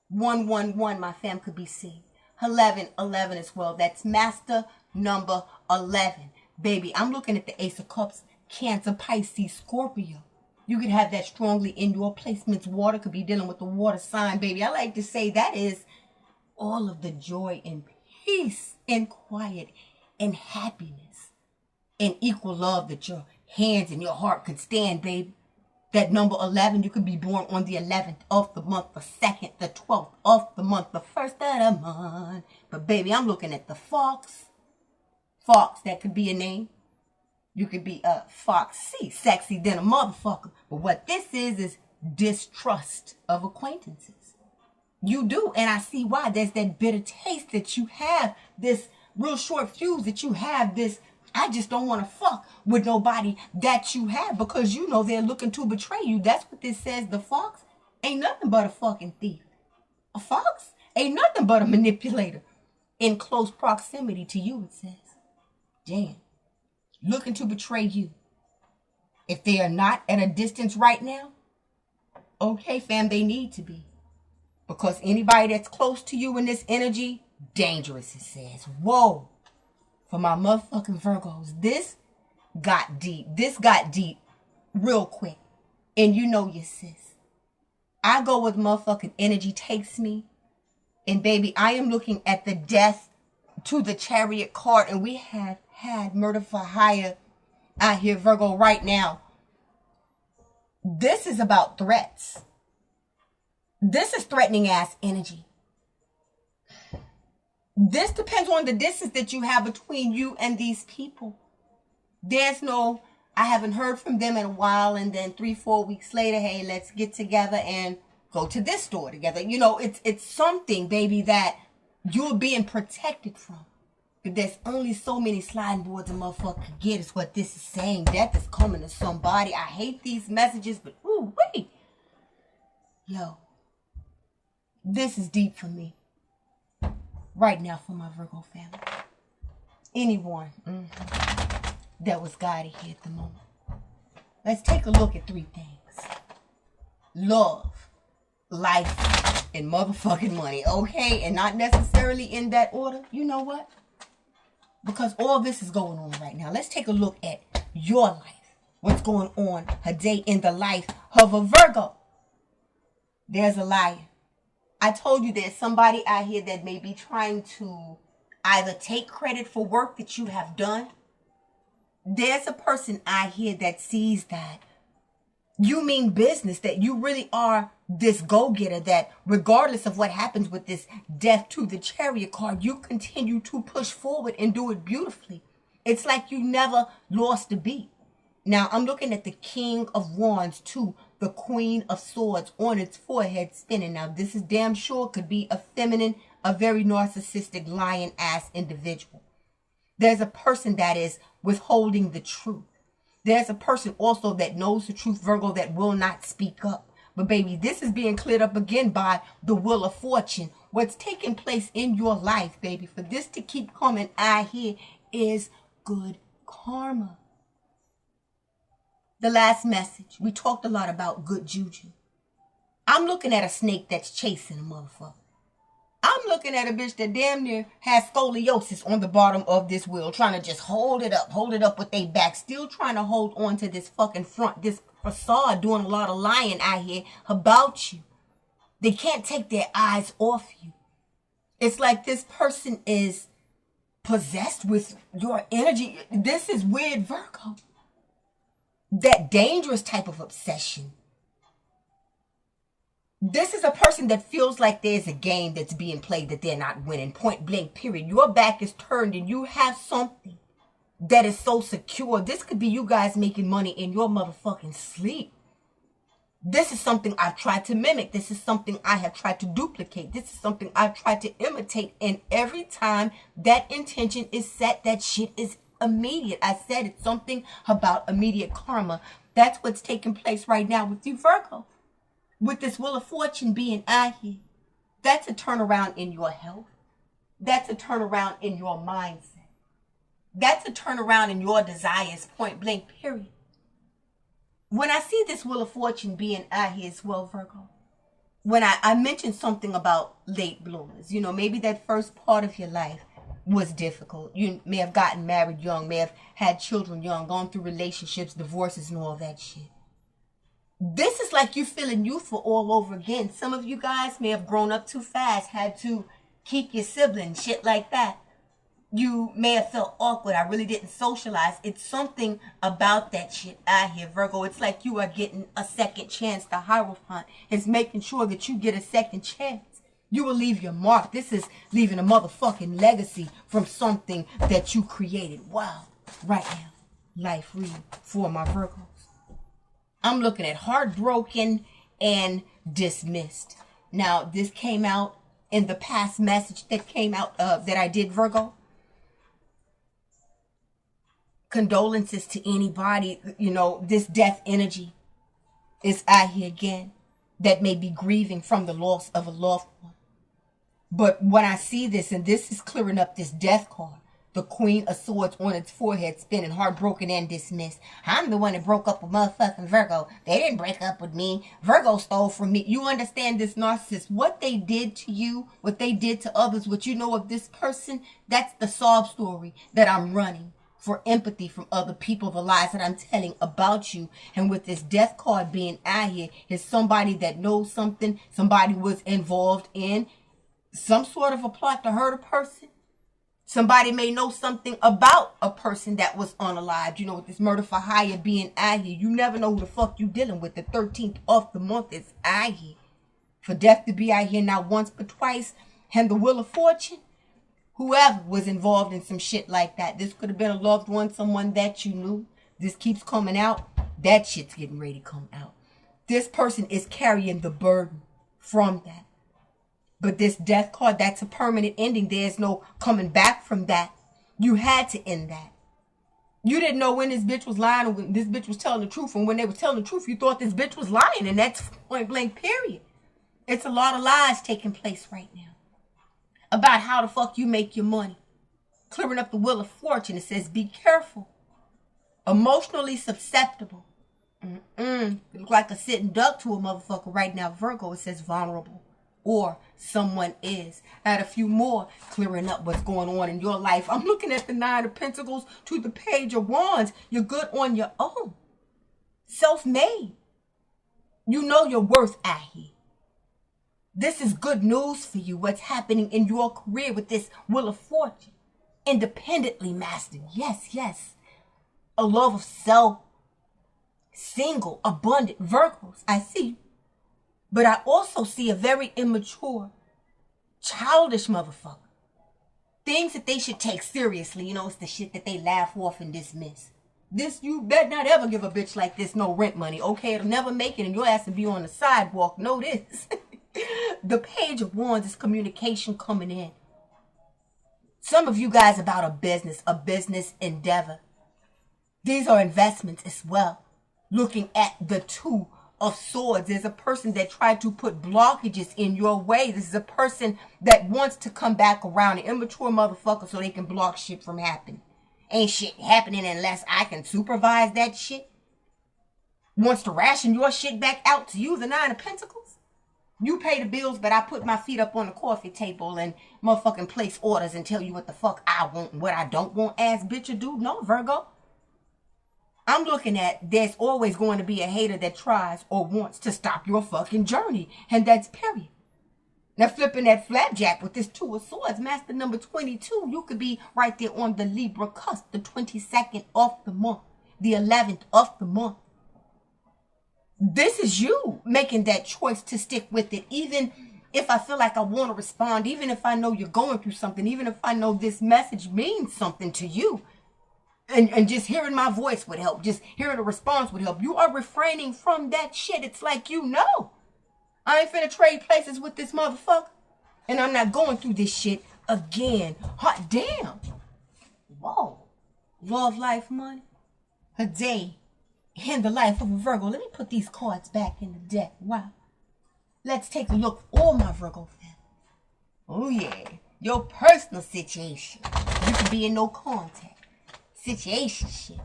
111, my fam, could be seen. 11 as well. That's master number 11. Baby, I'm looking at the Ace of Cups. Cancer, Pisces, Scorpio. You could have that strongly in your placements. Water could be dealing with the water sign, baby. I like to say that is all of the joy and peace and quiet and happiness and equal love that your hands and your heart could stand, baby. That number 11, you could be born on the 11th of the month, the 2nd, the 12th of the month, the 1st of the month. But baby, I'm looking at the Fox. Fox, that could be a name. You could be Foxy, sexy than a motherfucker. But what this is distrust of acquaintances. You do, and I see why. There's that bitter taste that you have, this real short fuse that you have, this I just don't want to fuck with nobody that you have, because you know they're looking to betray you. That's what this says. The fox ain't nothing but a fucking thief. A fox ain't nothing but a manipulator in close proximity to you, it says. Damn. Looking to betray you. If they are not at a distance right now, okay, fam, they need to be. Because anybody that's close to you in this energy, dangerous, it says. Whoa. For my motherfucking Virgos, this got deep. This got deep real quick. And you know your sis. I go where the motherfucking energy takes me. And baby, I am looking at the death to the Chariot card. And we have had murder for hire out here, Virgo, right now. This is about threats. This is threatening ass energy. This depends on the distance that you have between you and these people. There's no, I haven't heard from them in a while, and then 3-4 weeks later, hey, let's get together and go to this store together. You know, it's something, baby, that you're being protected from. But there's only so many sliding boards a motherfucker can get, is what this is saying. Death is coming to somebody. I hate these messages, but ooh, wait. Yo, this is deep for me. Right now for my Virgo family. Anyone that was guided here at the moment. Let's take a look at 3 things. Love, life, and motherfucking money. Okay? And not necessarily in that order. You know what? Because all this is going on right now. Let's take a look at your life. What's going on today in the life of a Virgo. There's a liar. I told you there's somebody out here that may be trying to either take credit for work that you have done. There's a person out here that sees that you mean business, that you really are this go-getter, that regardless of what happens with this death to the Chariot card, you continue to push forward and do it beautifully. It's like you never lost a beat. Now, I'm looking at the King of Wands to the Queen of Swords on its forehead spinning. Now, this is damn sure could be a feminine, a very narcissistic, lion-ass individual. There's a person that is withholding the truth. There's a person also that knows the truth, Virgo, that will not speak up. But, baby, this is being cleared up again by the Wheel of Fortune. What's taking place in your life, baby, for this to keep coming out here is good karma. The last message, we talked a lot about good juju. I'm looking at a snake that's chasing a motherfucker. I'm looking at a bitch that damn near has scoliosis on the bottom of this wheel, trying to just hold it up with their back, still trying to hold on to this fucking front, this facade, doing a lot of lying out here about you. They can't take their eyes off you. It's like this person is possessed with your energy. This is weird, Virgo. That dangerous type of obsession. This is a person that feels like there's a game that's being played that they're not winning. Point blank, period. Your back is turned and you have something that is so secure. This could be you guys making money in your motherfucking sleep. This is something I've tried to mimic. This is something I have tried to duplicate. This is something I've tried to imitate. And every time that intention is set, that shit is immediate. I said it's something about immediate karma. That's what's taking place right now with you, Virgo. With this Wheel of Fortune being out here. That's a turnaround in your health. That's a turnaround in your mindset. That's a turnaround in your desires, point blank, period. When I see this Wheel of Fortune being out here as well, Virgo, when I mentioned something about late bloomers, you know, maybe that first part of your life was difficult. You may have gotten married young, may have had children young, gone through relationships, divorces, and all that shit. This is like you feeling youthful all over again. Some of you guys may have grown up too fast, had to keep your siblings, shit like that. You may have felt awkward. I really didn't socialize. It's something about that shit out here, Virgo. It's like you are getting a second chance. The Hierophant is making sure that you get a second chance. You will leave your mark. This is leaving a motherfucking legacy from something that you created. Wow. Right now, life read for my Virgos. I'm looking at heartbroken and dismissed. Now, this came out in the past message that came out that I did, Virgo. Condolences to anybody, you know, this death energy is out here again that may be grieving from the loss of a loved one. But when I see this, and this is clearing up this death card, the Queen of Swords on its forehead spinning, heartbroken and dismissed. I'm the one that broke up with motherfucking Virgo. They didn't break up with me. Virgo stole from me. You understand this narcissist, what they did to you, what they did to others, what you know of this person, that's the sob story that I'm running for empathy from other people, the lies that I'm telling about you. And with this death card being out here, is somebody that knows something, somebody was involved in some sort of a plot to hurt a person. Somebody may know something about a person that was unalived. You know, with this murder for hire being out here, you never know who the fuck you dealing with. The 13th of the month is out here. For death to be out here not once but twice, and the Wheel of Fortune, whoever was involved in some shit like that. This could have been a loved one, someone that you knew. This keeps coming out. That shit's getting ready to come out. This person is carrying the burden from that. But this death card, that's a permanent ending. There's no coming back from that. You had to end that. You didn't know when this bitch was lying or when this bitch was telling the truth. And when they were telling the truth, you thought this bitch was lying. And that's point blank period. It's a lot of lies taking place right now about how the fuck you make your money. Clearing up the Wheel of Fortune, it says be careful. Emotionally susceptible. You look like a sitting duck to a motherfucker right now. Virgo, it says vulnerable. Or someone is. I had a few more clearing up what's going on in your life. I'm looking at the 9 of Pentacles to the Page of Wands. You're good on your own. Self-made. You know your worth out here. This is good news for you. What's happening in your career with this Wheel of Fortune. Independently mastered. Yes, yes. A love of self. Single, abundant. Virgos, I see you. But I also see a very immature, childish motherfucker. Things that they should take seriously. You know, it's the shit that they laugh off and dismiss. This, you better not ever give a bitch like this no rent money, okay? It'll never make it and your ass will be on the sidewalk. Know this. The Page of Wands is communication coming in. Some of you guys about a business endeavor. These are investments as well. Looking at the 2 of Swords. There's a person that tried to put blockages in your way. This is a person that wants to come back around, an immature motherfucker, so they can block shit from happening. Ain't shit happening unless I can supervise that shit. Wants to ration your shit back out to you, the 9 of Pentacles. You pay the bills, but I put my feet up on the coffee table and motherfucking place orders and tell you what the fuck I want and what I don't want, ass bitch or dude. No, Virgo. I'm looking at there's always going to be a hater that tries or wants to stop your fucking journey. And that's period. Now flipping that flapjack with this 2 of Swords, master number 22, you could be right there on the Libra cusp, the 22nd of the month, the 11th of the month. This is you making that choice to stick with it, even if I feel like I want to respond, even if I know you're going through something, even if I know this message means something to you. And just hearing my voice would help. Just hearing a response would help. You are refraining from that shit. It's like, you know, I ain't finna trade places with this motherfucker. And I'm not going through this shit again. Hot damn. Whoa. Love, life, money. A day in the life of a Virgo. Let me put these cards back in the deck. Wow. Let's take a look at all my Virgo family. Oh, yeah. Your personal situation. You can be in no contact. Situationship,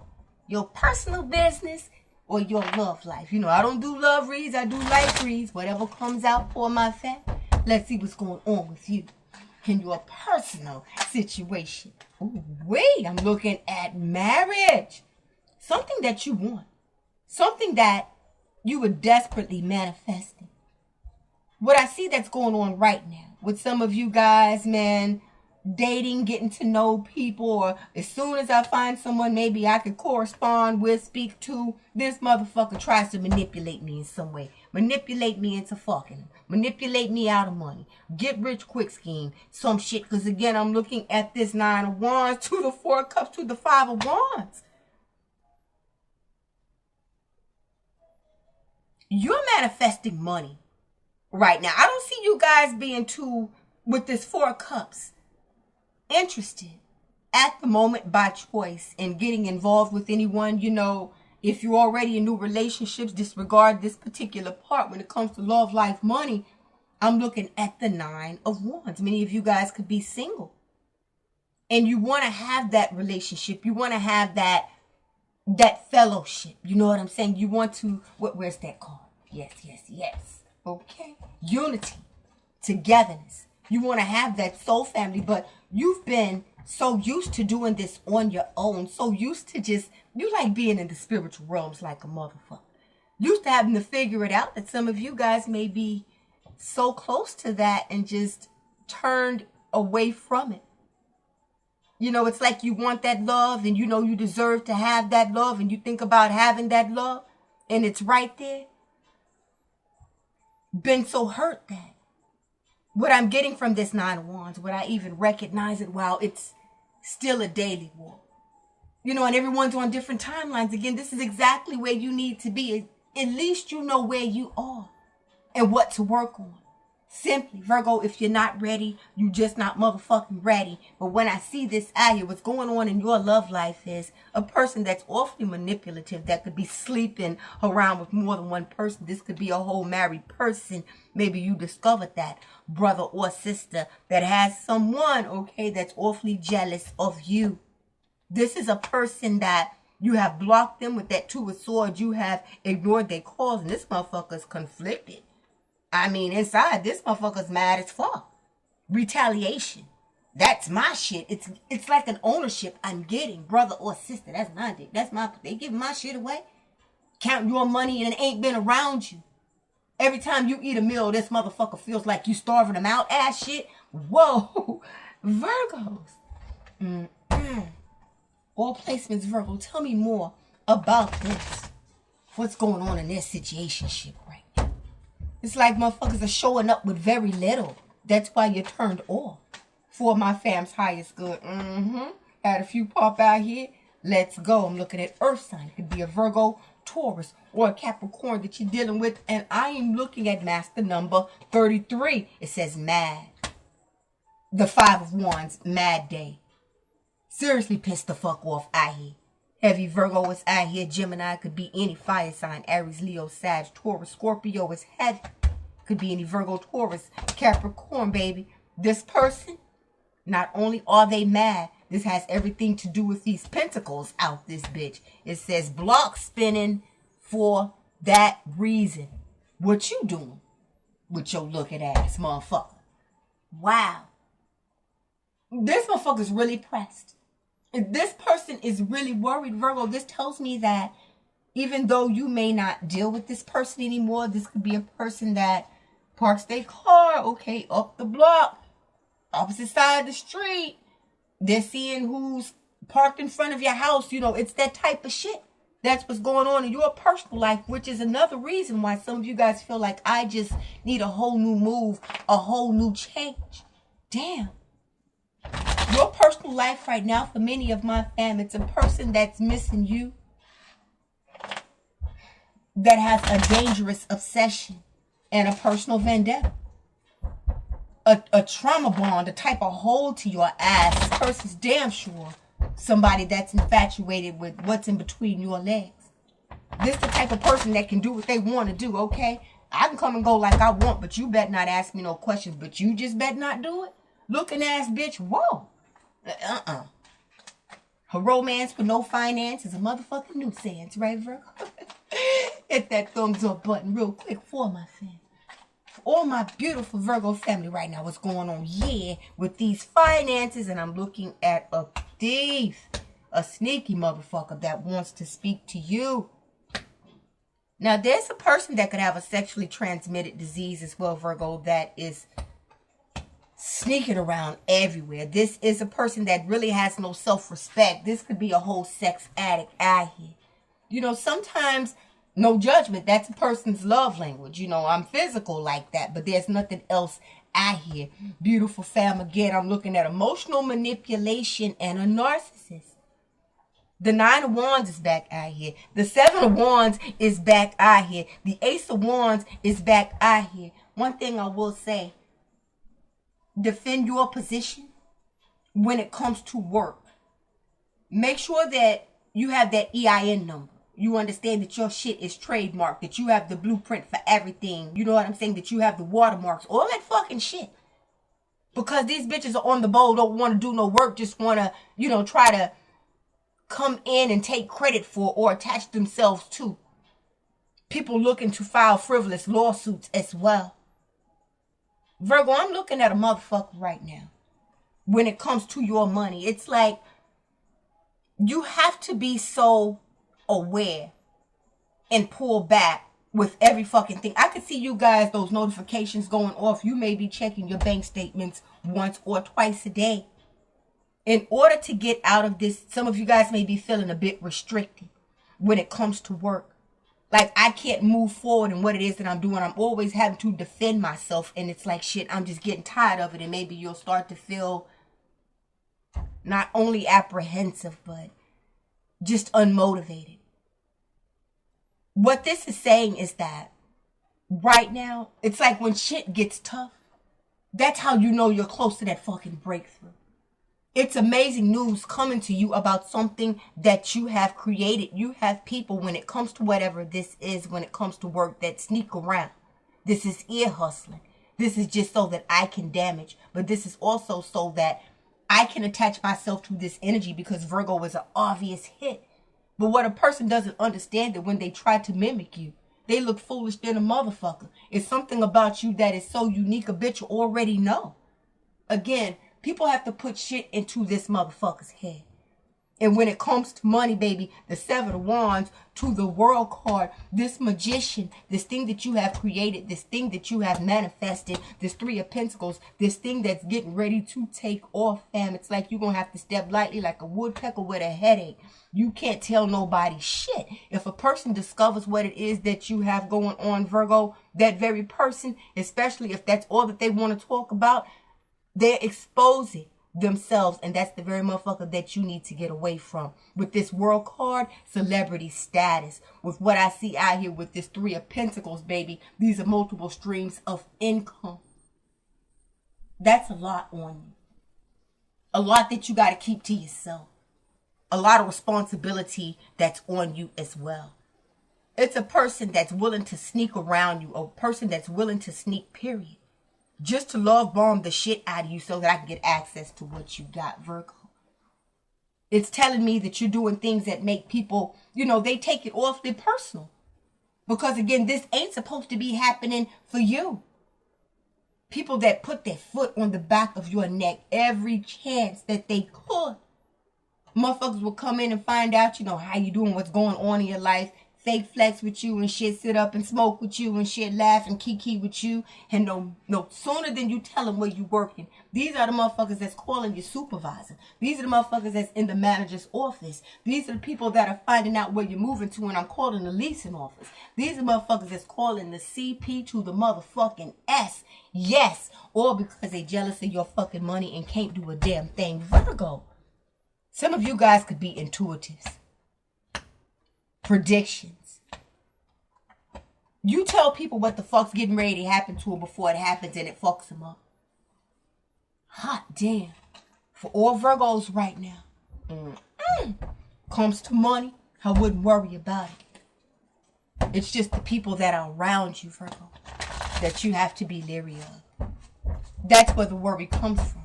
your personal business, or your love life. You know, I don't do love reads, I do life reads. Whatever comes out for my fam. Let's see what's going on with you in your personal situation. Ooh, wait, I'm looking at marriage. Something that you want. Something that you were desperately manifesting. What I see that's going on right now with some of you guys, man, dating, getting to know people, or as soon as I find someone maybe I could correspond with, speak to, this motherfucker tries to manipulate me in some way. Manipulate me into fucking. Manipulate me out of money. Get rich quick scheme. Some shit. Because again, I'm looking at this 9 of Wands to the 4 of Cups to the 5 of Wands. you're manifesting money right now. I don't see you guys being too, with this 4 of Cups, interested at the moment by choice in getting involved with anyone. You know, if you're already in new relationships, disregard this particular part. When it comes to love, life, money, I'm looking at the 9 of Wands. Many of you guys could be single. And you want to have that relationship. You want to have that fellowship. You know what I'm saying? You want to, where's that card? Yes, yes, yes. Okay. Unity. Togetherness. You want to have that soul family, but you've been so used to doing this on your own. So used to just, you like being in the spiritual realms like a motherfucker. Used to having to figure it out, that some of you guys may be so close to that and just turned away from it. You know, it's like you want that love and you know you deserve to have that love and you think about having that love and it's right there. Been so hurt that what I'm getting from this 9 of Wands, would I even recognize it while it's still a daily walk? You know, and everyone's on different timelines. Again, this is exactly where you need to be. At least you know where you are and what to work on. Simply, Virgo, if you're not ready, you just not motherfucking ready. But when I see this out here, what's going on in your love life is a person that's awfully manipulative, that could be sleeping around with more than one person. This could be a whole married person. Maybe you discovered that brother or sister that has someone, okay, that's awfully jealous of you. This is a person that you have blocked them with that 2 of Swords. You have ignored their calls, and this motherfucker's conflicted. I mean, inside, this motherfucker's mad as fuck. Retaliation. That's my shit. It's like an ownership I'm getting. Brother or sister. That's my dick. They giving my shit away. Count your money and it ain't been around you. Every time you eat a meal, this motherfucker feels like you starving them out. Ass shit. Whoa. Virgos. All placements, Virgo. Tell me more about this. What's going on in their situationship right now? It's like motherfuckers are showing up with very little. That's why you're turned off. For my fam's highest good. Had a few pop out here. Let's go. I'm looking at Earth sign. It could be a Virgo, Taurus, or a Capricorn that you're dealing with. And I am looking at master number 33. It says mad. The 5 of Wands, mad day. Seriously pissed the fuck off out here. Heavy Virgo is out here. Gemini could be any fire sign. Aries, Leo, Sag, Taurus, Scorpio is heavy. Could be any Virgo, Taurus, Capricorn, baby. This person, not only are they mad, this has everything to do with these pentacles out this bitch. It says block spinning for that reason. What you doing with your looking ass, motherfucker? Wow. This motherfucker's really pressed. This person is really worried, Virgo. This tells me that even though you may not deal with this person anymore, this could be a person that parks their car, okay, up the block, opposite side of the street. They're seeing who's parked in front of your house. You know, it's that type of shit. That's what's going on in your personal life, which is another reason why some of you guys feel like I just need a whole new move, a whole new change. Damn. Your personal life right now, for many of my fam, it's a person that's missing you, that has a dangerous obsession and a personal vendetta, a trauma bond, a type of hold to your ass. This person's damn sure somebody that's infatuated with what's in between your legs. This is the type of person that can do what they want to do, okay? I can come and go like I want, but you better not ask me no questions, but you just better not do it. Looking ass bitch, whoa. Her romance with no finance is a motherfucking nuisance, right, Virgo? Hit that thumbs up button real quick for my fam. For all my beautiful Virgo family right now, what's going on? Yeah, with these finances, and I'm looking at a thief, a sneaky motherfucker that wants to speak to you. Now, there's a person that could have a sexually transmitted disease as well, Virgo, that is sneaking around everywhere. This is a person that really has no self-respect. This could be a whole sex addict out here. You know, sometimes, no judgment, that's a person's love language. You know, I'm physical like that, but there's nothing else out here. Beautiful fam, again, I'm looking at emotional manipulation and a narcissist. The 9 of Wands is back out here. The 7 of Wands is back out here. The Ace of Wands is back out here. One thing I will say, defend your position when it comes to work. Make sure that you have that EIN number. You understand that your shit is trademarked, that you have the blueprint for everything. You know what I'm saying? That you have the watermarks, all that fucking shit. Because these bitches are on the bowl, don't want to do no work, just want to, you know, try to come in and take credit for or attach themselves to. People looking to file frivolous lawsuits as well. Virgo, I'm looking at a motherfucker right now. When it comes to your money, it's like you have to be so aware and pull back with every fucking thing. I could see you guys, those notifications going off. You may be checking your bank statements once or twice a day. In order to get out of this, some of you guys may be feeling a bit restricted when it comes to work. Like, I can't move forward in what it is that I'm doing. I'm always having to defend myself. And it's like, shit, I'm just getting tired of it. And maybe you'll start to feel not only apprehensive, but just unmotivated. What this is saying is that right now, it's like when shit gets tough, that's how you know you're close to that fucking breakthrough. It's amazing news coming to you about something that you have created. You have people, when it comes to whatever this is, when it comes to work, that sneak around. This is ear hustling. This is just so that I can damage. But this is also so that I can attach myself to this energy, because Virgo is an obvious hit. But what a person doesn't understand, that when they try to mimic you, they look foolish than a motherfucker. It's something about you that is so unique, a bitch you already know. Again, people have to put shit into this motherfucker's head. And when it comes to money, baby, the 7 of Wands to the World card, this magician, this thing that you have created, this thing that you have manifested, this 3 of Pentacles, this thing that's getting ready to take off, fam. It's like you're going to have to step lightly like a woodpecker with a headache. You can't tell nobody shit. If a person discovers what it is that you have going on, Virgo, that very person, especially if that's all that they want to talk about, they're exposing themselves, and that's the very motherfucker that you need to get away from. With this World card, celebrity status. With what I see out here with this 3 of Pentacles, baby, these are multiple streams of income. That's a lot on you. A lot that you got to keep to yourself. A lot of responsibility that's on you as well. It's a person that's willing to sneak around you, a person that's willing to sneak, period. Just to love bomb the shit out of you so that I can get access to what you got, Virgo. It's telling me that you're doing things that make people, you know, they take it awfully personal. Because again, this ain't supposed to be happening for you. People that put their foot on the back of your neck every chance that they could. Motherfuckers will come in and find out, you know, how you doing, what's going on in your life. Fake flex with you and shit, sit up and smoke with you and shit, laugh and kiki with you. And no sooner than you tell them where you working. These are the motherfuckers that's calling your supervisor. These are the motherfuckers that's in the manager's office. These are the people that are finding out where you're moving to, and I'm calling the leasing office. These are motherfuckers that's calling the CP to the motherfucking S. Yes, all because they jealous of your fucking money and can't do a damn thing. Virgo. Some of you guys could be intuitives. Predictions. You tell people what the fuck's getting ready to happen to them before it happens, and it fucks them up. Hot damn. For all Virgos right now. Comes to money, I wouldn't worry about it. It's just the people that are around you, Virgo, that you have to be leery of. That's where the worry comes from.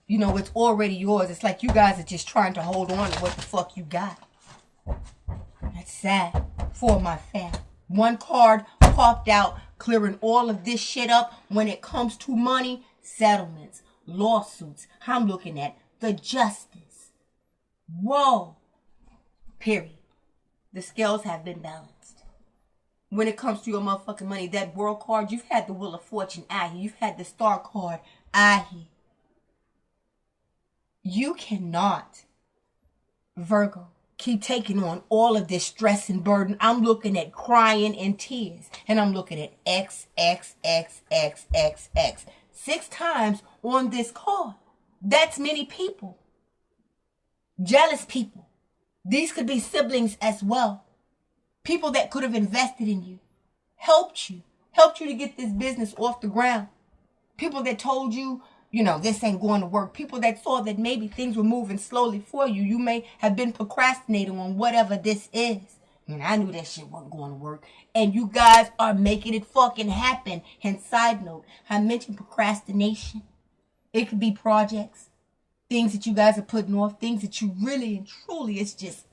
You know, it's already yours. It's like you guys are just trying to hold on to what the fuck you got. That's sad for my fam. One card popped out, clearing all of this shit up when it comes to money, settlements, lawsuits. I'm looking at the justice. Whoa. Period. The scales have been balanced. When it comes to your motherfucking money, that World card, you've had the Wheel of Fortune out here. You've had the Star card out here. You cannot, Virgo, keep taking on all of this stress and burden. I'm looking at crying and tears. And I'm looking at X. 6 times on this card. That's many people. Jealous people. These could be siblings as well. People that could have invested in you, helped you to get this business off the ground. People that told you, you know, this ain't going to work. People that saw that maybe things were moving slowly for you. You may have been procrastinating on whatever this is. And I knew that shit wasn't going to work. And you guys are making it fucking happen. And side note, I mentioned procrastination. It could be projects, things that you guys are putting off, things that you really and truly, it's just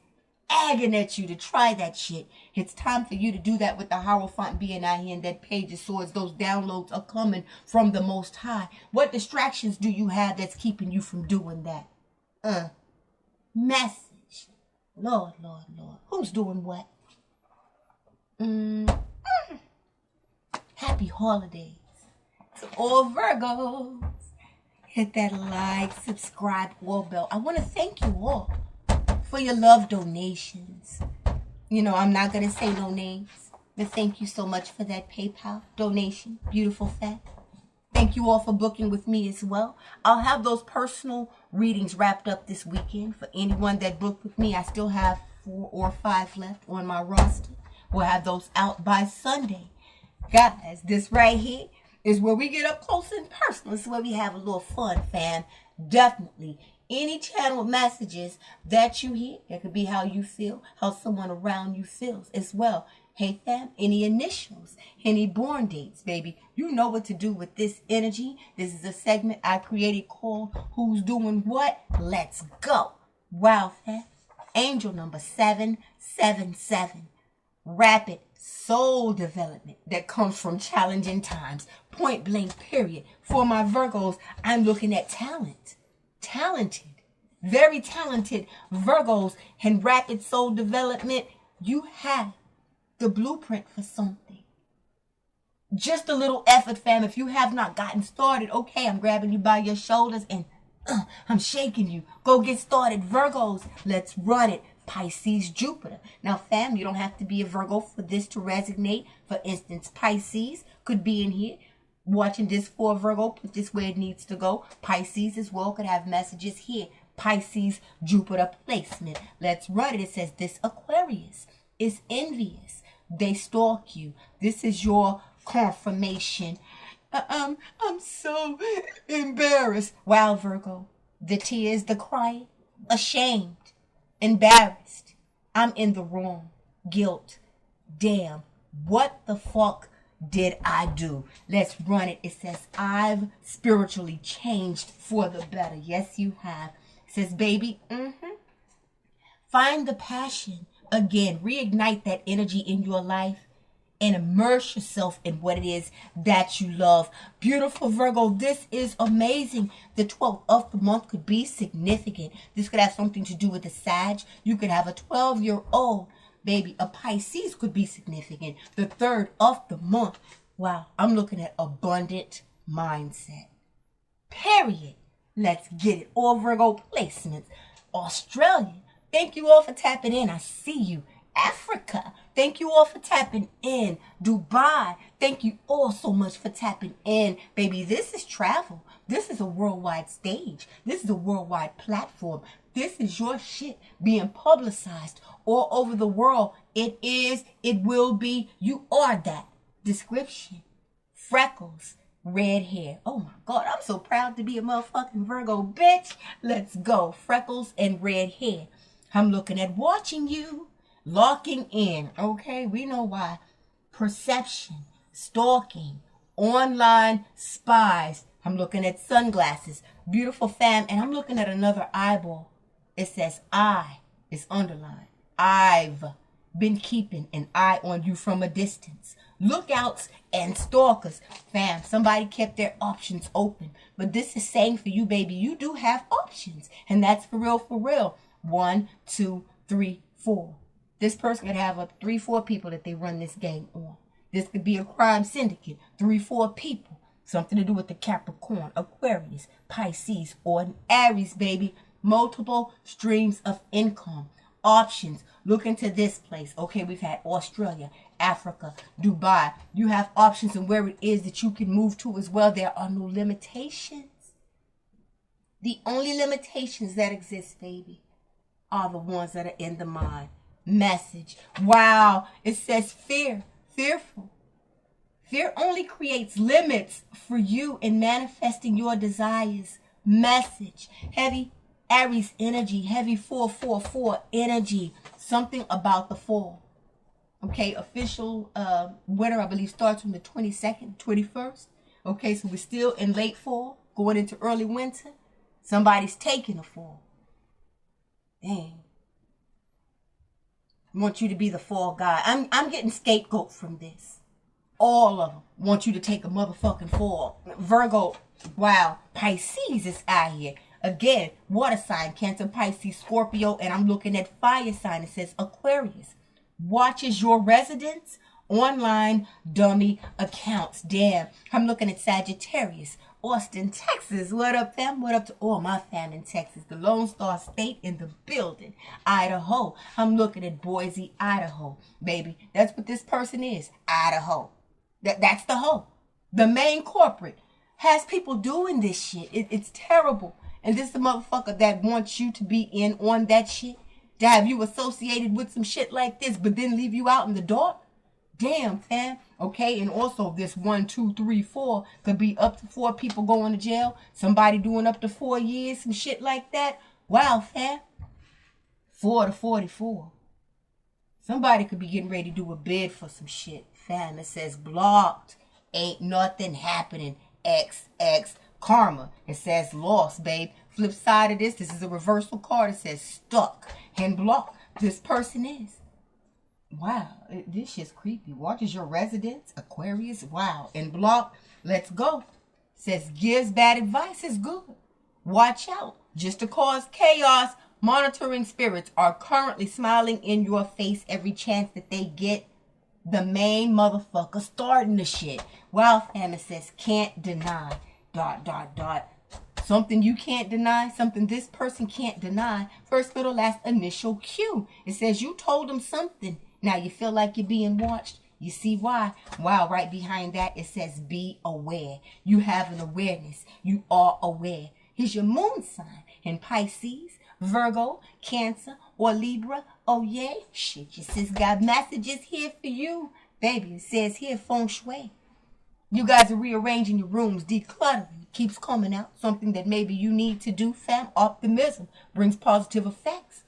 agging at you to try that shit. It's time for you to do that with the Hierophant being out here in that page of swords. Those downloads are coming from the Most High. What distractions do you have that's keeping you from doing that? Message. Lord, Lord, Lord. Who's doing what? Happy holidays to all Virgos. Hit that like, subscribe, or bell. I want to thank you all for your love donations. You know, I'm not going to say no names, but thank you so much for that PayPal donation. Beautiful fact. Thank you all for booking with me as well. I'll have those personal readings wrapped up this weekend. For anyone that booked with me, I still have 4 or 5 left on my roster. We'll have those out by Sunday. Guys, this right here is where we get up close and personal. It's where we have a little fun, fam. Definitely. Any channel messages that you hear, it could be how you feel, how someone around you feels as well. Hey fam, any initials, any born dates, baby. You know what to do with this energy. This is a segment I created called Who's Doing What? Let's go. Wow, fam. Angel number 777. Rapid soul development that comes from challenging times. Point blank, period. For my Virgos, I'm looking at talent. Talented. Very talented Virgos and rapid soul development. You have the blueprint for something. Just a little effort, fam. If you have not gotten started, okay, I'm grabbing you by your shoulders and I'm shaking you. Go get started, Virgos. Let's run it. Pisces, Jupiter. Now, fam, you don't have to be a Virgo for this to resonate. For instance, Pisces could be in here. Watching this for Virgo, put this where it needs to go. Pisces as well could have messages here. Pisces, Jupiter placement. Let's run it. It says this Aquarius is envious. They stalk you. This is your confirmation. I'm so embarrassed. Wow, Virgo. The tears, the crying, ashamed, embarrassed. I'm in the wrong. Guilt. Damn. What the fuck did I do? Let's run it. It says, I've spiritually changed for the better. Yes, you have. It says, baby, find the passion. Again, reignite that energy in your life and immerse yourself in what it is that you love. Beautiful Virgo, this is amazing. The 12th of the month could be significant. This could have something to do with the Sag. You could have a 12-year-old. Baby, a Pisces could be significant. The 3rd of the month. Wow, I'm looking at abundant mindset. Period. Let's get it. All Virgo placements. Australia. Thank you all for tapping in. I see you. Africa. Thank you all for tapping in. Dubai. Thank you all so much for tapping in. Baby, this is travel. This is a worldwide stage. This is a worldwide platform. This is your shit being publicized all over the world. It is, it will be, you are that. Description. Freckles. Red hair. Oh my God, I'm so proud to be a motherfucking Virgo, bitch. Let's go. Freckles and red hair. I'm looking at watching you. Locking in. Okay, we know why. Perception. Stalking. Online spies. I'm looking at sunglasses. Beautiful fam. And I'm looking at another eyeball. It says I. It's underlined. I've been keeping an eye on you from a distance. Lookouts and stalkers. Fam, somebody kept their options open. But this is saying for you, baby, you do have options. And that's for real, for real. 1, 2, 3, 4. This person could have 3, 4 people that they run this game on. This could be a crime syndicate. 3, 4 people. Something to do with the Capricorn, Aquarius, Pisces, or an Aries, baby. Multiple streams of income. Options. Look into this place. Okay, we've had Australia, Africa, Dubai. You have options and where it is that you can move to as well. There are no limitations. The only limitations that exist, baby, are the ones that are in the mind. Message. Wow. It says fear. Fearful. Fear only creates limits for you in manifesting your desires. Message. Heavy Aries energy. Heavy 444 energy. Something about the fall. Okay, official winter, I believe, starts from the 22nd, 21st. Okay, so we're still in late fall, going into early winter. Somebody's taking a fall. Dang. I want you to be the fall guy. I'm getting scapegoat from this. All of them want you to take a motherfucking fall. Virgo, wow. Pisces is out here. Again, water sign, Cancer, Pisces, Scorpio, and I'm looking at fire sign. It says Aquarius. Watches your residence, online dummy accounts. Damn. I'm looking at Sagittarius. Austin, Texas. What up, fam? What up to all my fam in Texas? The Lone Star State in the building. Idaho. I'm looking at Boise, Idaho. Baby, that's what this person is. Idaho. That's the hoe. The main corporate has people doing this shit. It's terrible. And this is the motherfucker that wants you to be in on that shit. To have you associated with some shit like this, but then leave you out in the dark. Damn, fam. Okay, and also this 1, 2, 3, 4 could be up to 4 people going to jail. Somebody doing up to 4 years, some shit like that. Wow, fam. 4 to 44. Somebody could be getting ready to do a bid for some shit. Fam, it says blocked. Ain't nothing happening. XX karma. It says lost, babe. Flip side of this is a reversal card. It says stuck and blocked. This person is. Wow, this shit's creepy. Watches your residence, Aquarius. Wow, and blocked. Let's go. Says gives bad advice is good. Watch out. Just to cause chaos. Monitoring spirits are currently smiling in your face every chance that they get. The main motherfucker starting the shit. Wow, fam, it says can't deny. ... Something you can't deny, something this person can't deny. First, middle, last, initial Q. It says you told them something. Now you feel like you're being watched. You see why? Wow, right behind that, it says be aware. You have an awareness. You are aware. Here's your moon sign in Pisces, Virgo, Cancer, or Libra. Oh, yeah? Shit, your sis got messages here for you. Baby, it says here, feng shui. You guys are rearranging your rooms, decluttering. Keeps coming out. Something that maybe you need to do, fam. Optimism brings positive effects.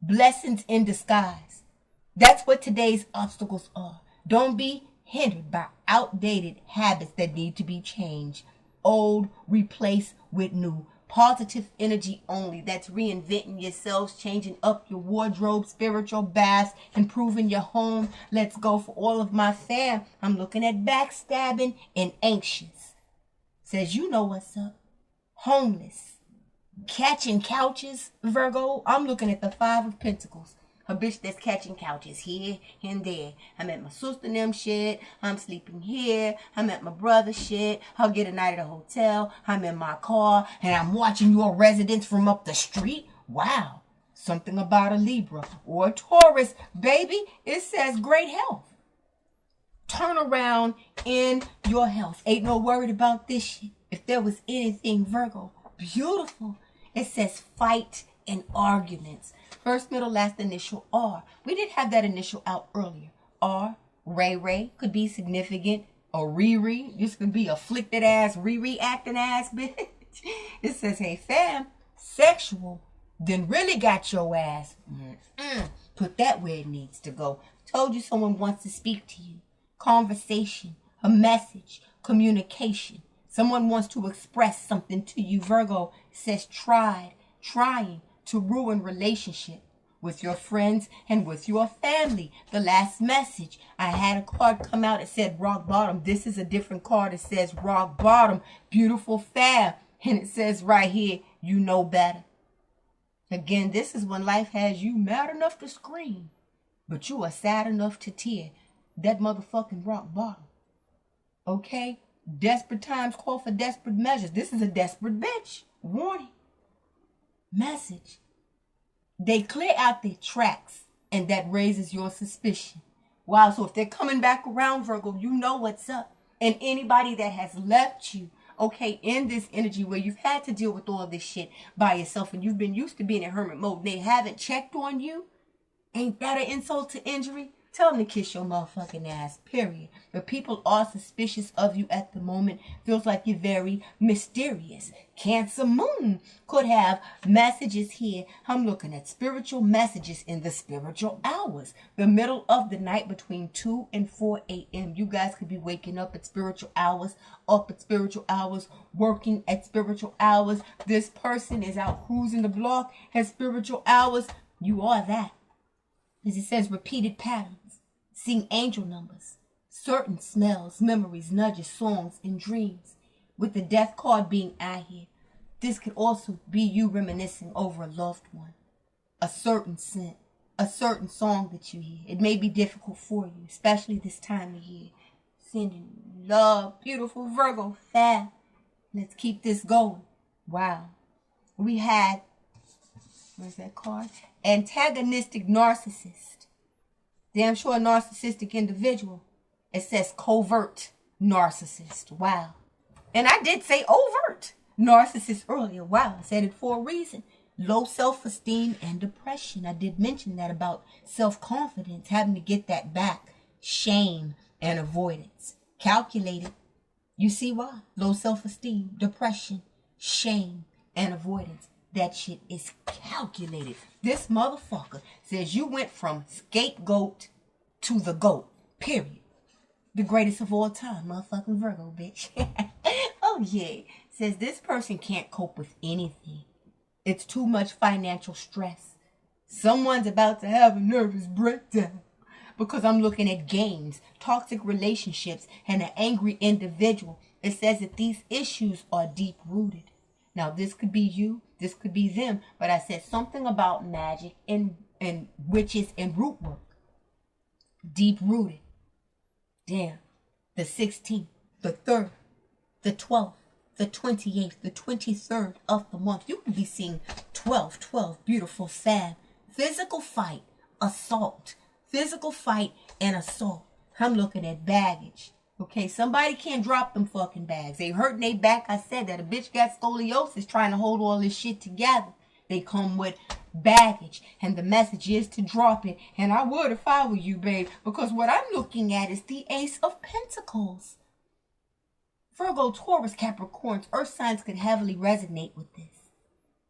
Blessings in disguise. That's what today's obstacles are. Don't be hindered by outdated habits that need to be changed. Old, replaced with new. Positive energy only. That's reinventing yourselves, changing up your wardrobe, spiritual baths, improving your home. Let's go for all of my fam. I'm looking at backstabbing and anxious. Says you know what's up. Homeless. Catching couches, Virgo. I'm looking at the 5 of Pentacles. A bitch that's catching couches here and there. I'm at my sister and them shit. I'm sleeping here. I'm at my brother's shit. I'll get a night at a hotel. I'm in my car. And I'm watching your residence from up the street. Wow. Something about a Libra or a Taurus. Baby, it says great health. Turn around in your health. Ain't no worried about this shit. If there was anything, Virgo, beautiful. It says fight and arguments. First, middle, last, initial R. We did have that initial out earlier. R, Ray, could be significant. A Riri. This could be afflicted ass, re-reacting ass bitch. It says, hey fam, sexual. Then really got your ass. Put that where it needs to go. Told you someone wants to speak to you. Conversation, a message, communication. Someone wants to express something to you. Virgo says trying to ruin relationship with your friends and with your family. The last message. I had a card come out. It said rock bottom. This is a different card. It says rock bottom. Beautiful fam. And it says right here, you know better. Again, this is when life has you mad enough to scream, but you are sad enough to tear. That motherfucking rock bottom. Okay? Desperate times call for desperate measures. This is a desperate bitch. Warning. Message. They clear out their tracks, and that raises your suspicion. Wow, so if they're coming back around, Virgo, you know what's up. And anybody that has left you, okay, in this energy where you've had to deal with all this shit by yourself and you've been used to being in hermit mode, they haven't checked on you. Ain't that an insult to injury? Tell them to kiss your motherfucking ass, period. But people are suspicious of you at the moment. Feels like you're very mysterious. Cancer moon could have messages here. I'm looking at spiritual messages in the spiritual hours. The middle of the night between 2 and 4 a.m. You guys could be waking up at spiritual hours, up at spiritual hours, working at spiritual hours. This person is out cruising the block at spiritual hours. You are that. As it says, repeated patterns, seeing angel numbers, certain smells, memories, nudges, songs, and dreams. With the death card being out here, this could also be you reminiscing over a loved one, a certain scent, a certain song that you hear. It may be difficult for you, especially this time of year. Sending love, beautiful Virgo, fab. Let's keep this going. Wow. We had, where's that card? Antagonistic narcissist. Damn sure a narcissistic individual. It says covert narcissist. Wow. And I did say overt narcissist earlier. Wow. I said it for a reason. Low self-esteem and depression. I did mention that about self-confidence, having to get that back. Shame and avoidance. Calculated. You see why? Low self-esteem, depression, shame, and avoidance. That shit is calculated. This motherfucker says you went from scapegoat to the GOAT. Period. The greatest of all time. Motherfucking Virgo, bitch. Oh, yeah. Says this person can't cope with anything. It's too much financial stress. Someone's about to have a nervous breakdown. Because I'm looking at games, toxic relationships, and an angry individual. It says that these issues are deep-rooted. Now, this could be you. This could be them. But I said something about magic and witches and root work. Deep-rooted. Damn. The 16th, the 3rd, the 12th, the 28th, the 23rd of the month. You could be seeing 12, beautiful fab. Physical fight, assault. Physical fight and assault. I'm looking at baggage. Okay, somebody can't drop them fucking bags. They hurting their back. I said that. A bitch got scoliosis trying to hold all this shit together. They come with baggage. And the message is to drop it. And I would if I were you, babe. Because what I'm looking at is the Ace of Pentacles. Virgo, Taurus, Capricorns, Earth signs could heavily resonate with this.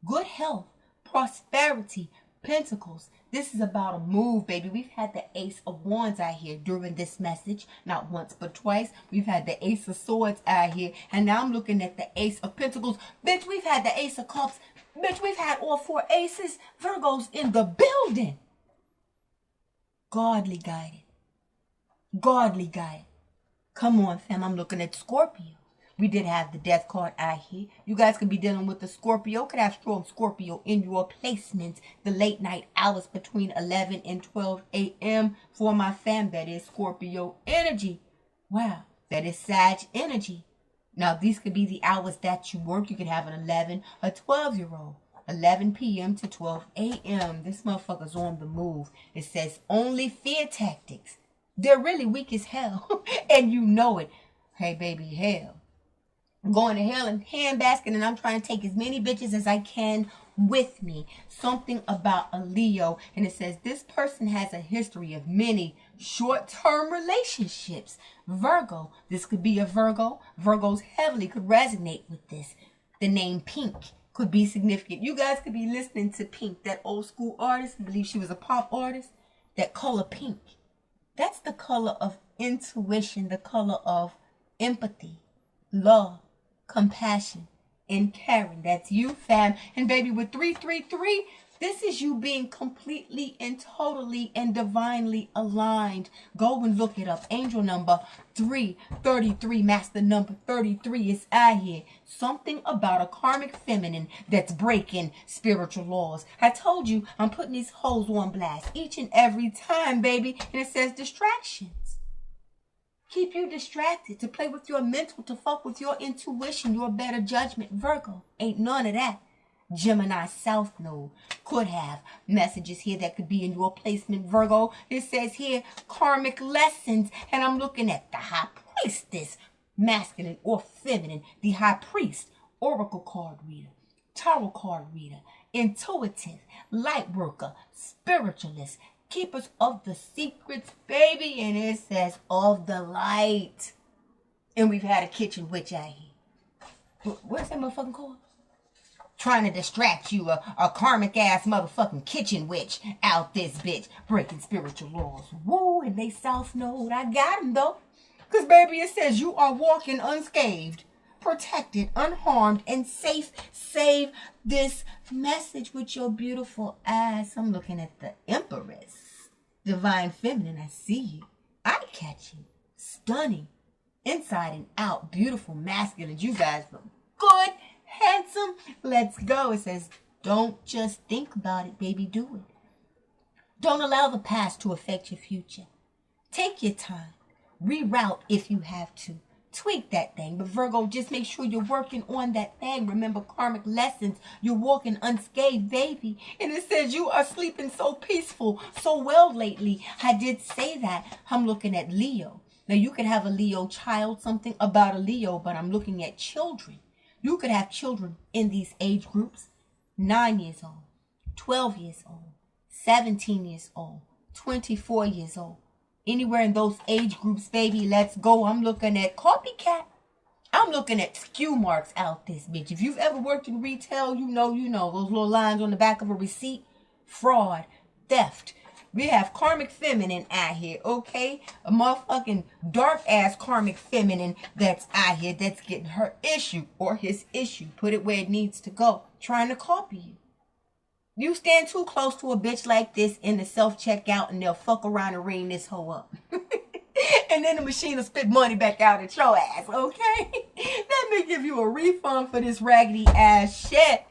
Good health, prosperity, Pentacles. This is about a move, baby. We've had the Ace of Wands out here during this message. Not once, but twice. We've had the Ace of Swords out here. And now I'm looking at the Ace of Pentacles. Bitch, we've had the Ace of Cups. Bitch, we've had all 4 aces. Virgos in the building. Godly guided. Godly guided. Come on, fam. I'm looking at Scorpio. We did have the death card out here. You guys could be dealing with the Scorpio. Could have strong Scorpio in your placements. The late night hours between 11 and 12 a.m. For my fam, that is Scorpio energy. Wow. That is Sag energy. Now, these could be the hours that you work. You could have an 11, a 12-year-old. 11 p.m. to 12 a.m. This motherfucker's on the move. It says only fear tactics. They're really weak as hell. And you know it. Hey, baby, hell. I'm going to hell in handbasket, and I'm trying to take as many bitches as I can with me. Something about a Leo, and it says this person has a history of many short-term relationships. Virgo, this could be a Virgo. Virgos heavily could resonate with this. The name Pink could be significant. You guys could be listening to Pink, that old school artist. I believe she was a pop artist. That color pink. That's the color of intuition, the color of empathy, love, compassion, and caring. That's you, fam. And baby, with 333, this is you being completely and totally and divinely aligned. Go and look it up. Angel number 333, master number 33 is out here. Something about a karmic feminine that's breaking spiritual laws. I told you I'm putting these hoes on blast each and every time, baby. And it says distractions. Keep you distracted, to play with your mental, to fuck with your intuition, your better judgment. Virgo, ain't none of that. Gemini South Node could have messages here that could be in your placement, Virgo. It says here, karmic lessons. And I'm looking at the High Priestess. masculine or feminine, the high priest, oracle card reader, tarot card reader, intuitive, light worker, spiritualist, keepers of the secrets, baby, and it says of the light. And we've had a kitchen witch out here. What's that motherfucking called? Trying to distract you, a karmic ass motherfucking kitchen witch out this bitch, breaking spiritual laws. Woo, and they South Node. I got him though. Because baby, it says you are walking unscathed, protected, unharmed, and safe. Save this message with your beautiful ass. I'm looking at the Empress. Divine Feminine, I see you. Eye-catching, stunning, inside and out, beautiful, masculine. You guys look good, handsome. Let's go. It says, don't just think about it, baby, do it. Don't allow the past to affect your future. Take your time. Reroute if you have to. Tweak that thing. But Virgo, just make sure you're working on that thing. Remember karmic lessons. You're walking unscathed, baby. And it says you are sleeping so peaceful, so well lately. I did say that. I'm looking at Leo. Now, you could have a Leo child, something about a Leo, but I'm looking at children. You could have children in these age groups. 9 years old, 12 years old, 17 years old, 24 years old. Anywhere in those age groups, baby, let's go. I'm looking at copycat. I'm looking at skew marks out this bitch. If you've ever worked in retail, you know. Those little lines on the back of a receipt. Fraud, theft. We have karmic feminine out here, okay? A motherfucking dark-ass karmic feminine that's out here that's getting her issue or his issue. Put it where it needs to go. Trying to copy you. You stand too close to a bitch like this in the self-checkout and they'll fuck around and ring this hoe up. And then the machine will spit money back out at your ass, okay? Let me give you a refund for this raggedy ass shit.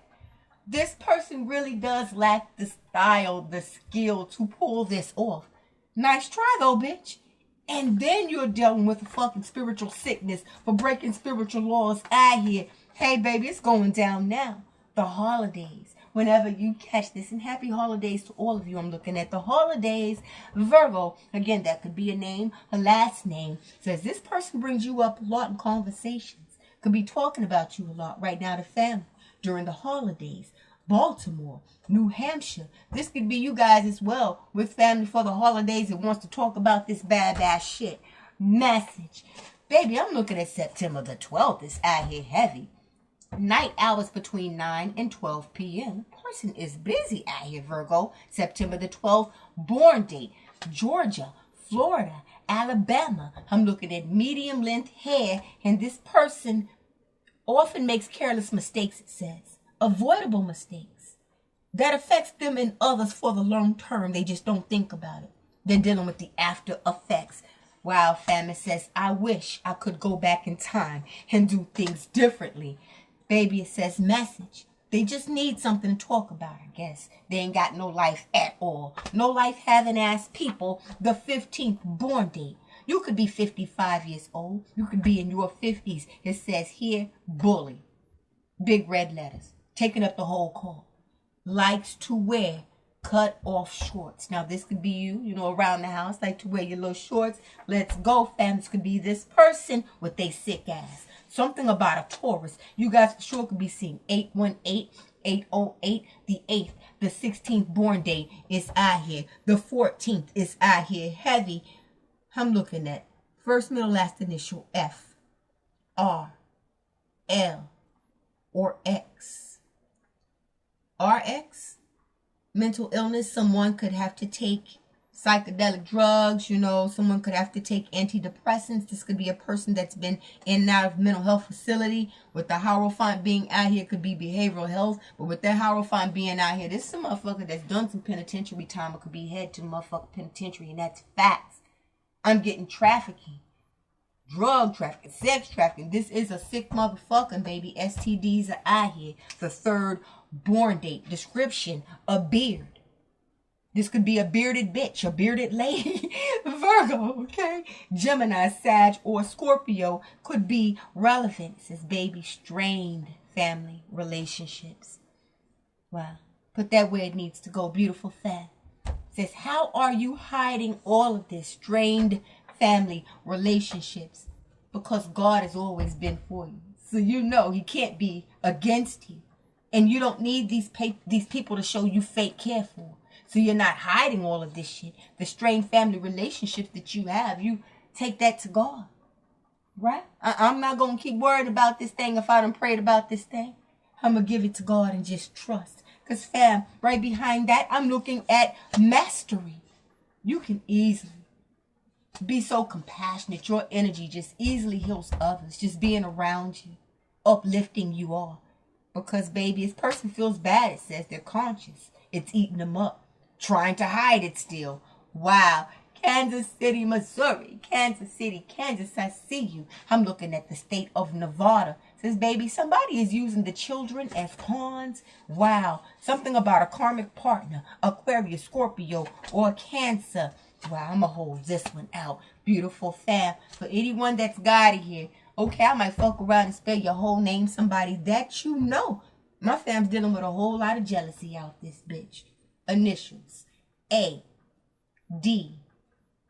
This person really does lack the style, the skill to pull this off. Nice try though, bitch. And then you're dealing with a fucking spiritual sickness for breaking spiritual laws out here. Hey, baby, it's going down now. The holidays. Whenever you catch this, and happy holidays to all of you. I'm looking at the holidays. Virgo, again, that could be a name, a last name. Says this person brings you up a lot in conversations. Could be talking about you a lot right now to family during the holidays. Baltimore, New Hampshire. This could be you guys as well with family for the holidays that wants to talk about this bad ass shit. Message. Baby, I'm looking at September the 12th. It's out here heavy. Night hours between 9 and 12 p.m. Person is busy out here, Virgo. September the 12th, born date. Georgia, Florida, Alabama. I'm looking at medium length hair, and this person often makes careless mistakes, it says. Avoidable mistakes. That affects them and others for the long term. They just don't think about it. They're dealing with the after effects. Wow, fam, it says, I wish I could go back in time and do things differently. Baby, it says message. They just need something to talk about, I guess. They ain't got no life at all. No life having ass people. The 15th born date. You could be 55 years old. You could be in your 50s. It says here, bully. Big red letters. Taking up the whole call. Likes to wear cut off shorts. Now this could be you, around the house. Like to wear your little shorts. Let's go, fam. This could be this person with they sick ass. Something about a Taurus. You guys for sure could be seeing 818, 808, the 8th, the 16th born date is out here. The 14th is out here. Heavy. I'm looking at first, middle, last initial F, R, L, or X. RX? Mental illness. Someone could have to take psychedelic drugs, someone could have to take antidepressants. This could be a person that's been in and out of mental health facility. With the Hierophant being out here, could be behavioral health. But with that Hierophant being out here, this is a motherfucker that's done some penitentiary time or could be head to the motherfucking penitentiary, and that's facts. I'm getting trafficking, drug trafficking, sex trafficking. This is a sick motherfucking baby. STDs are out here. The 3rd born date. Description, a beard. This could be a bearded bitch, a bearded lady. Virgo, okay? Gemini, Sag, or Scorpio could be relevant. It says, baby, strained family relationships. Wow. Put that where it needs to go. Beautiful fam. It says, how are you hiding all of this? Strained family relationships. because God has always been for you. So you know he can't be against you. And you don't need these people to show you fake care for. So you're not hiding all of this shit. The strained family relationships that you have, you take that to God. Right? I'm not going to keep worrying about this thing if I done prayed about this thing. I'm going to give it to God and just trust. Because fam, right behind that, I'm looking at mastery. You can easily be so compassionate. Your energy just easily heals others. Just being around you, uplifting you all. Because, baby, this person feels bad. It says they're conscious. It's eating them up. Trying to hide it still. Wow. Kansas City, Missouri. Kansas City, Kansas, I see you. I'm looking at the state of Nevada. It says, baby, somebody is using the children as pawns. Wow. Something about a karmic partner. Aquarius, Scorpio, or Cancer. Wow, I'm going to hold this one out. Beautiful fam. For anyone that's guided here. Okay, I might fuck around and spell your whole name, somebody that you know. My fam's dealing with a whole lot of jealousy out this bitch. Initials. A, D,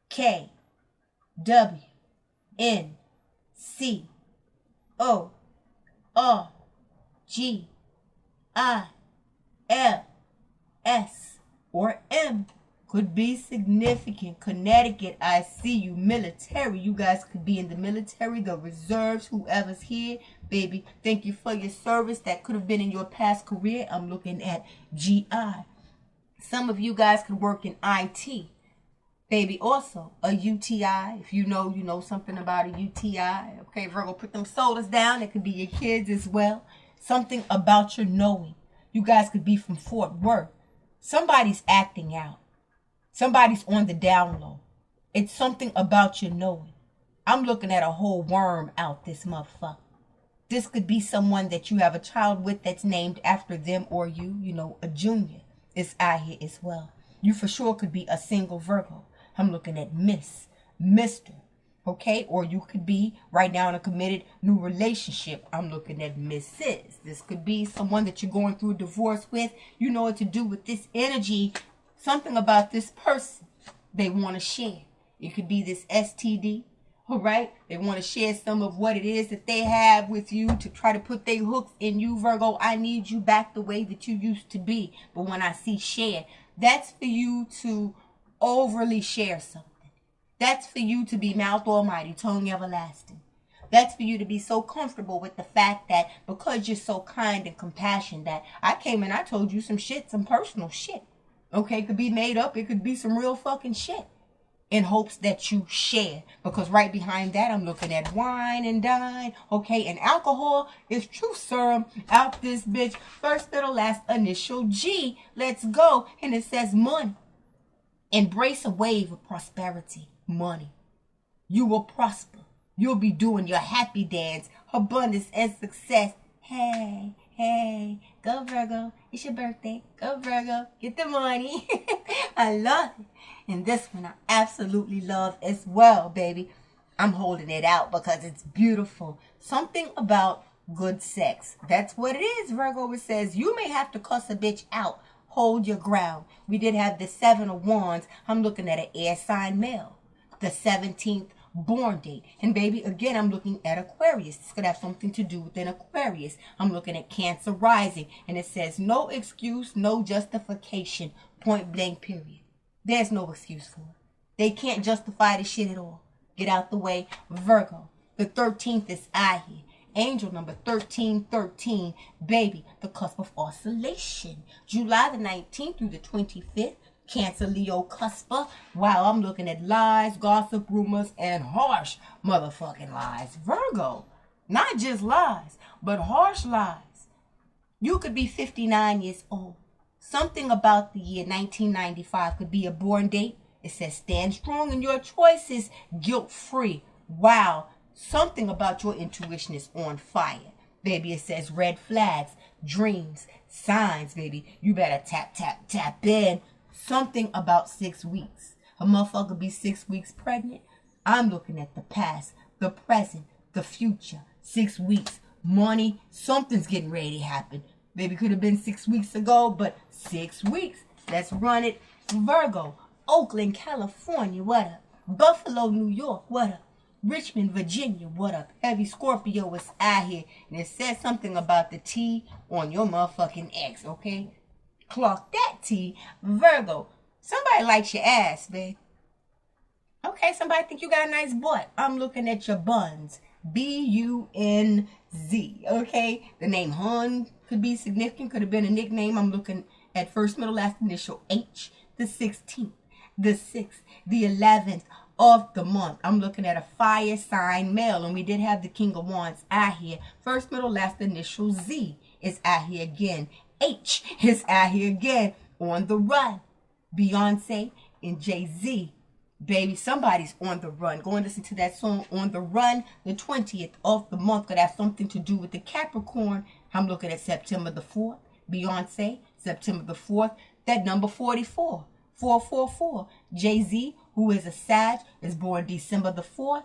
K, W, N, C, O, R, G, I, L, S, or M. Could be significant. Connecticut, I see you. Military, you guys could be in the military, the reserves, whoever's here. Baby, thank you for your service. That could have been in your past career. I'm looking at GI. Some of you guys could work in IT. Baby, also a UTI. If you know something about a UTI. Okay, Virgo, put them sodas down. It could be your kids as well. Something about your knowing. You guys could be from Fort Worth. Somebody's acting out. Somebody's on the down low. It's something about your knowing. I'm looking at a whole worm out this motherfucker. This could be someone that you have a child with that's named after them or you, a junior is out here as well. You for sure could be a single Virgo. I'm looking at Miss, Mr., okay? Or you could be right now in a committed new relationship. I'm looking at Mrs. This could be someone that you're going through a divorce with. You know what to do with this energy. Something about this person they want to share. It could be this STD, all right? They want to share some of what it is that they have with you to try to put their hooks in you, Virgo. I need you back the way that you used to be. But when I see share, that's for you to overly share something. That's for you to be mouth almighty, tongue everlasting. That's for you to be so comfortable with the fact that because you're so kind and compassionate that I came and I told you some shit, some personal shit. Okay, it could be made up. It could be some real fucking shit. In hopes that you share. Because right behind that, I'm looking at wine and dine. Okay, and alcohol is truth serum out this bitch. First, middle, last, initial G. Let's go. And it says money. Embrace a wave of prosperity. Money. You will prosper. You'll be doing your happy dance. Abundance and success. Hey. Hey, go Virgo. It's your birthday. Go Virgo. Get the money. I love it. And this one I absolutely love as well, baby. I'm holding it out because it's beautiful. Something about good sex. That's what it is, Virgo. It says you may have to cuss a bitch out. Hold your ground. We did have the 7 of Wands. I'm looking at an air sign male. The 17th born date. And baby, again, I'm looking at Aquarius. This could have something to do with an Aquarius. I'm looking at Cancer rising. And it says no excuse, no justification. Point blank, period. There's no excuse for it. They can't justify this shit at all. Get out the way. Virgo. The 13th is I here. Angel number 1313. Baby, the cusp of oscillation. July the 19th through the 25th. Cancer, Leo, cusper. Wow, I'm looking at lies, gossip, rumors, and harsh motherfucking lies. Virgo, not just lies, but harsh lies. You could be 59 years old. Something about the year 1995 could be a born date. It says stand strong in your choices, guilt-free. Wow, something about your intuition is on fire. Baby, it says red flags, dreams, signs, baby. You better tap, tap, tap in. Something about 6 weeks. A motherfucker be 6 weeks pregnant. I'm looking at the past, the present, the future. 6 weeks. Money. Something's getting ready to happen. Maybe could have been 6 weeks ago, but 6 weeks. Let's run it. Virgo. Oakland, California. What up? Buffalo, New York. What up? Richmond, Virginia, what up? Heavy Scorpio is out here. And it says something about the T on your motherfucking X, okay? Clock that T. Virgo, somebody likes your ass, babe. Okay, somebody think you got a nice butt. I'm looking at your buns. B-U-N-Z, okay? The name Hun could be significant, could have been a nickname. I'm looking at first, middle, last initial H, the 16th, the 6th, the 11th of the month. I'm looking at a fire sign male, and we did have the King of Wands out here. First, middle, last initial Z is out here again. H is out here again on the run. Beyonce and Jay-Z. Baby, somebody's on the run. Go and listen to that song, On the Run. The 20th of the month could have something to do with the Capricorn. I'm looking at September the 4th. Beyonce, September the 4th. That number 44. 444. Jay-Z, who is a Sag, is born December the 4th.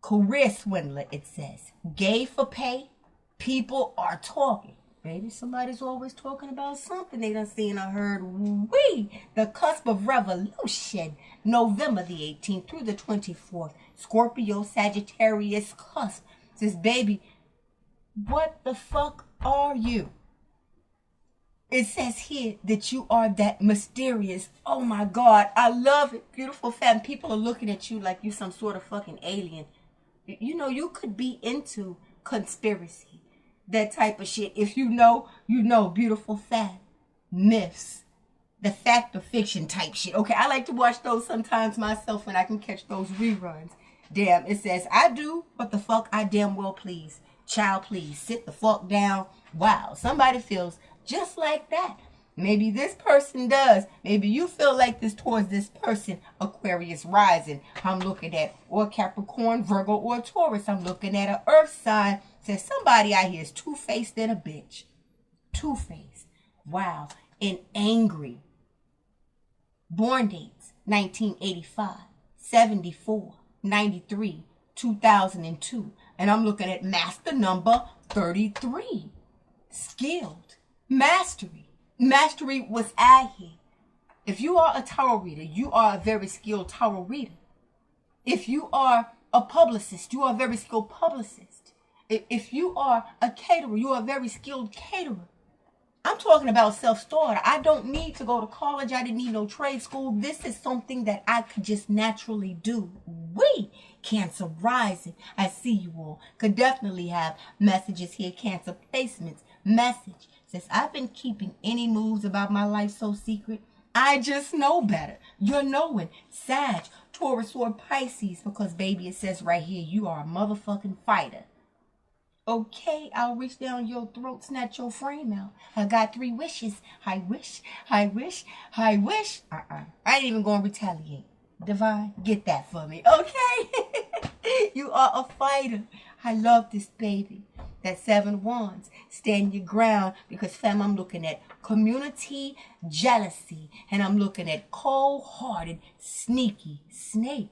Career swindler, it says. Gay for pay. People are talking. Baby, somebody's always talking about something they done seen or heard. Wee! The cusp of revolution. November the 18th through the 24th. Scorpio, Sagittarius cusp. Says, baby, what the fuck are you? It says here that you are that mysterious. Oh my God, I love it. Beautiful fam. People are looking at you like you some sort of fucking alien. You know, you could be into conspiracy. That type of shit. If you know, you know. Beautiful fam. Myths. The fact or fiction type shit. Okay, I like to watch those sometimes myself when I can catch those reruns. Damn, it says, I do what the fuck I damn well please. Child, please sit the fuck down. Wow, somebody feels just like that. Maybe this person does. Maybe you feel like this towards this person. Aquarius rising. I'm looking at or Capricorn, Virgo, or Taurus. I'm looking at an earth sign. Says somebody out here is two-faced and a bitch. Two-faced. Wow. And angry. Born dates 1985, 74, 93, 2002. And I'm looking at master number 33. Skilled. Mastery. Mastery was out here. If you are a tarot reader, you are a very skilled tarot reader. If you are a publicist, you are a very skilled publicist. If you are a caterer, you are a very skilled caterer. I'm talking about self-starter. I don't need to go to college. I didn't need no trade school. This is something that I could just naturally do. Cancer rising. I see you all. Could definitely have messages here. Cancer placements. Message says, I've been keeping any moves about my life so secret. I just know better. You're knowing. Sag, Taurus, or Pisces. Because, baby, it says right here, you are a motherfucking fighter. Okay, I'll reach down your throat, snatch your frame out. I got 3 wishes. I wish, I wish, I wish. I ain't even going to retaliate. Divine, get that for me, okay? You are a fighter. I love this, baby. That 7 wands. Stand your ground because, fam, I'm looking at community jealousy. And I'm looking at cold-hearted, sneaky snake.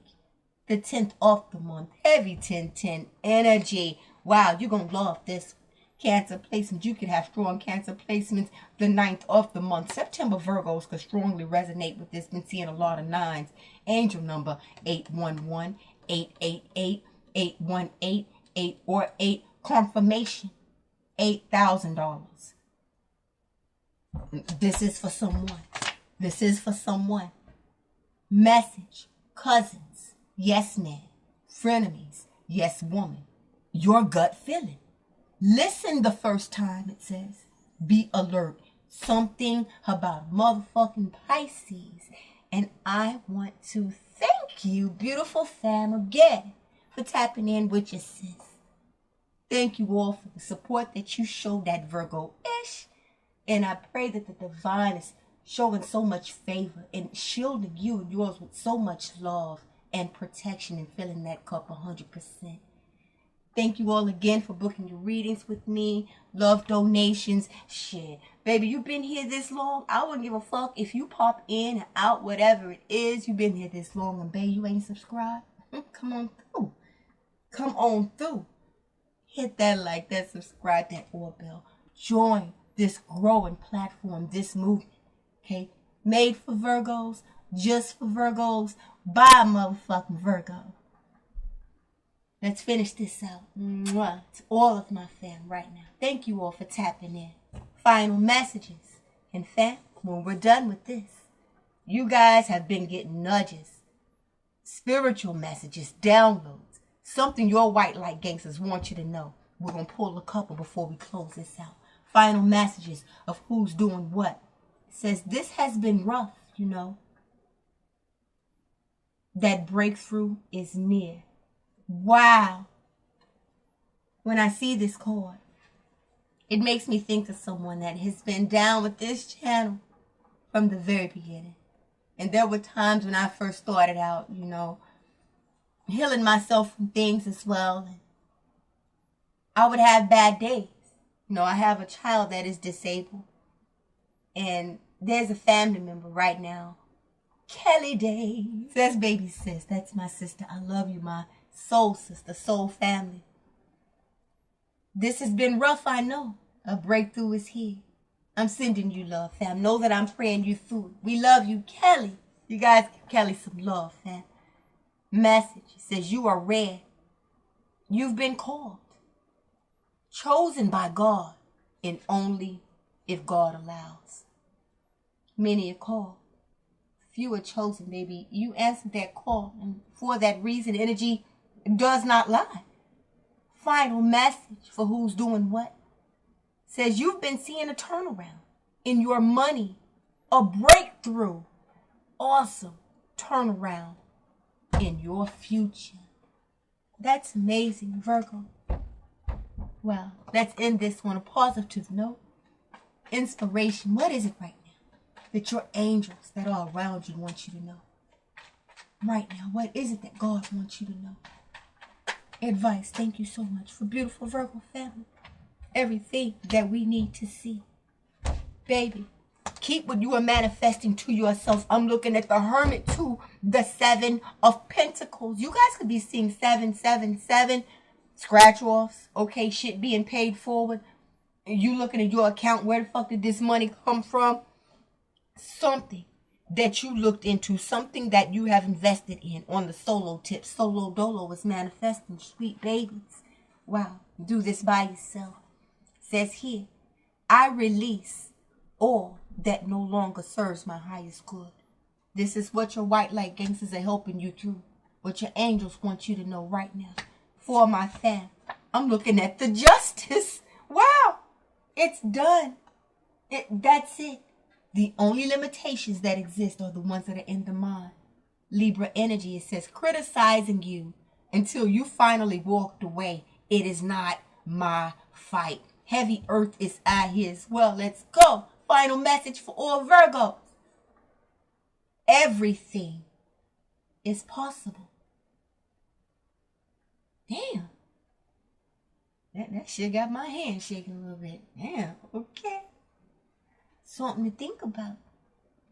The 10th of the month. Heavy 10-10 energy. Wow, you're going to love this. Cancer placements. You could have strong Cancer placements the 9th of the month. September Virgos could strongly resonate with this. Been seeing a lot of 9s. Angel number 811, 888, 818, 8 or 8. Confirmation, $8,000. This is for someone. This is for someone. Message. Cousins. Yes, man. Frenemies. Yes, woman. Your gut feeling. Listen the first time, it says. Be alert. Something about motherfucking Pisces. And I want to thank you, beautiful fam, again for tapping in with your sis. Thank you all for the support that you showed that Virgo-ish. And I pray that the divine is showing so much favor and shielding you and yours with so much love and protection and filling that cup 100%. Thank you all again for booking your readings with me. Love donations. Shit. Baby, you've been here this long. I wouldn't give a fuck if you pop in and out, whatever it is. You've been here this long and, babe, you ain't subscribed. Come on through. Come on through. Hit that like, that subscribe, that bell. Join this growing platform, this movement. Okay? Made for Virgos. Just for Virgos. By a motherfucking Virgo. Let's finish this out. Mwah. To all of my fam right now. Thank you all for tapping in. Final messages. And fam, when we're done with this, you guys have been getting nudges, spiritual messages, downloads, something your white light gangsters want you to know. We're going to pull a couple before we close this out. Final messages of who's doing what. It says, this has been rough, you know. That breakthrough is near. Wow. When I see this card, it makes me think of someone that has been down with this channel from the very beginning. And there were times when I first started out, you know, healing myself from things as well. And I would have bad days. You know, I have a child that is disabled. And there's a family member right now. Kelly Days. That's baby sis. That's my sister. I love you, my soul sister, soul family. This has been rough, I know. A breakthrough is here. I'm sending you love, fam. Know that I'm praying you through. We love you, Kelly. You guys give Kelly some love, fam. Message says you are rare. You've been called. Chosen by God. And only if God allows. Many are called. Few are chosen, baby. You answered that call. And for that reason, energy does not lie. Final message for who's doing what. Says you've been seeing a turnaround in your money, a breakthrough, awesome turnaround in your future. That's amazing, Virgo. Well, let's end this on a positive note. Inspiration. What is it right now that your angels that are around you want you to know? Right now, what is it that God wants you to know? Advice. Thank you so much for beautiful Virgo family. Everything that we need to see. Baby, keep what you are manifesting to yourself. I'm looking at the Hermit too. The 7 of Pentacles. You guys could be seeing 777. Scratch offs. Okay, shit being paid forward. You looking at your account. Where the fuck did this money come from? Something that you looked into. Something that you have invested in on the solo tip. Solo dolo is manifesting. Sweet babies. Wow. Do this by yourself. Says here, I release all that no longer serves my highest good. This is what your white light gangsters are helping you through. What your angels want you to know right now. For my fam, I'm looking at the justice. Wow, it's done. That's it. The only limitations that exist are the ones that are in the mind. Libra energy, it says, criticizing you until you finally walked away. It is not my fight. Heavy earth is out here as well. Let's go. Final message for all Virgos. Everything is possible. Damn. That shit got my hand shaking a little bit. Damn. Okay. Something to think about.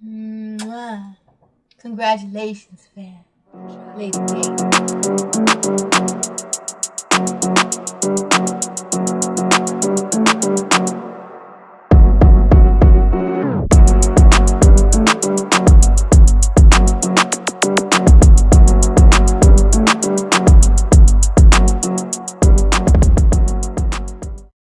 Mwah. Congratulations, fam. Lady Gaga.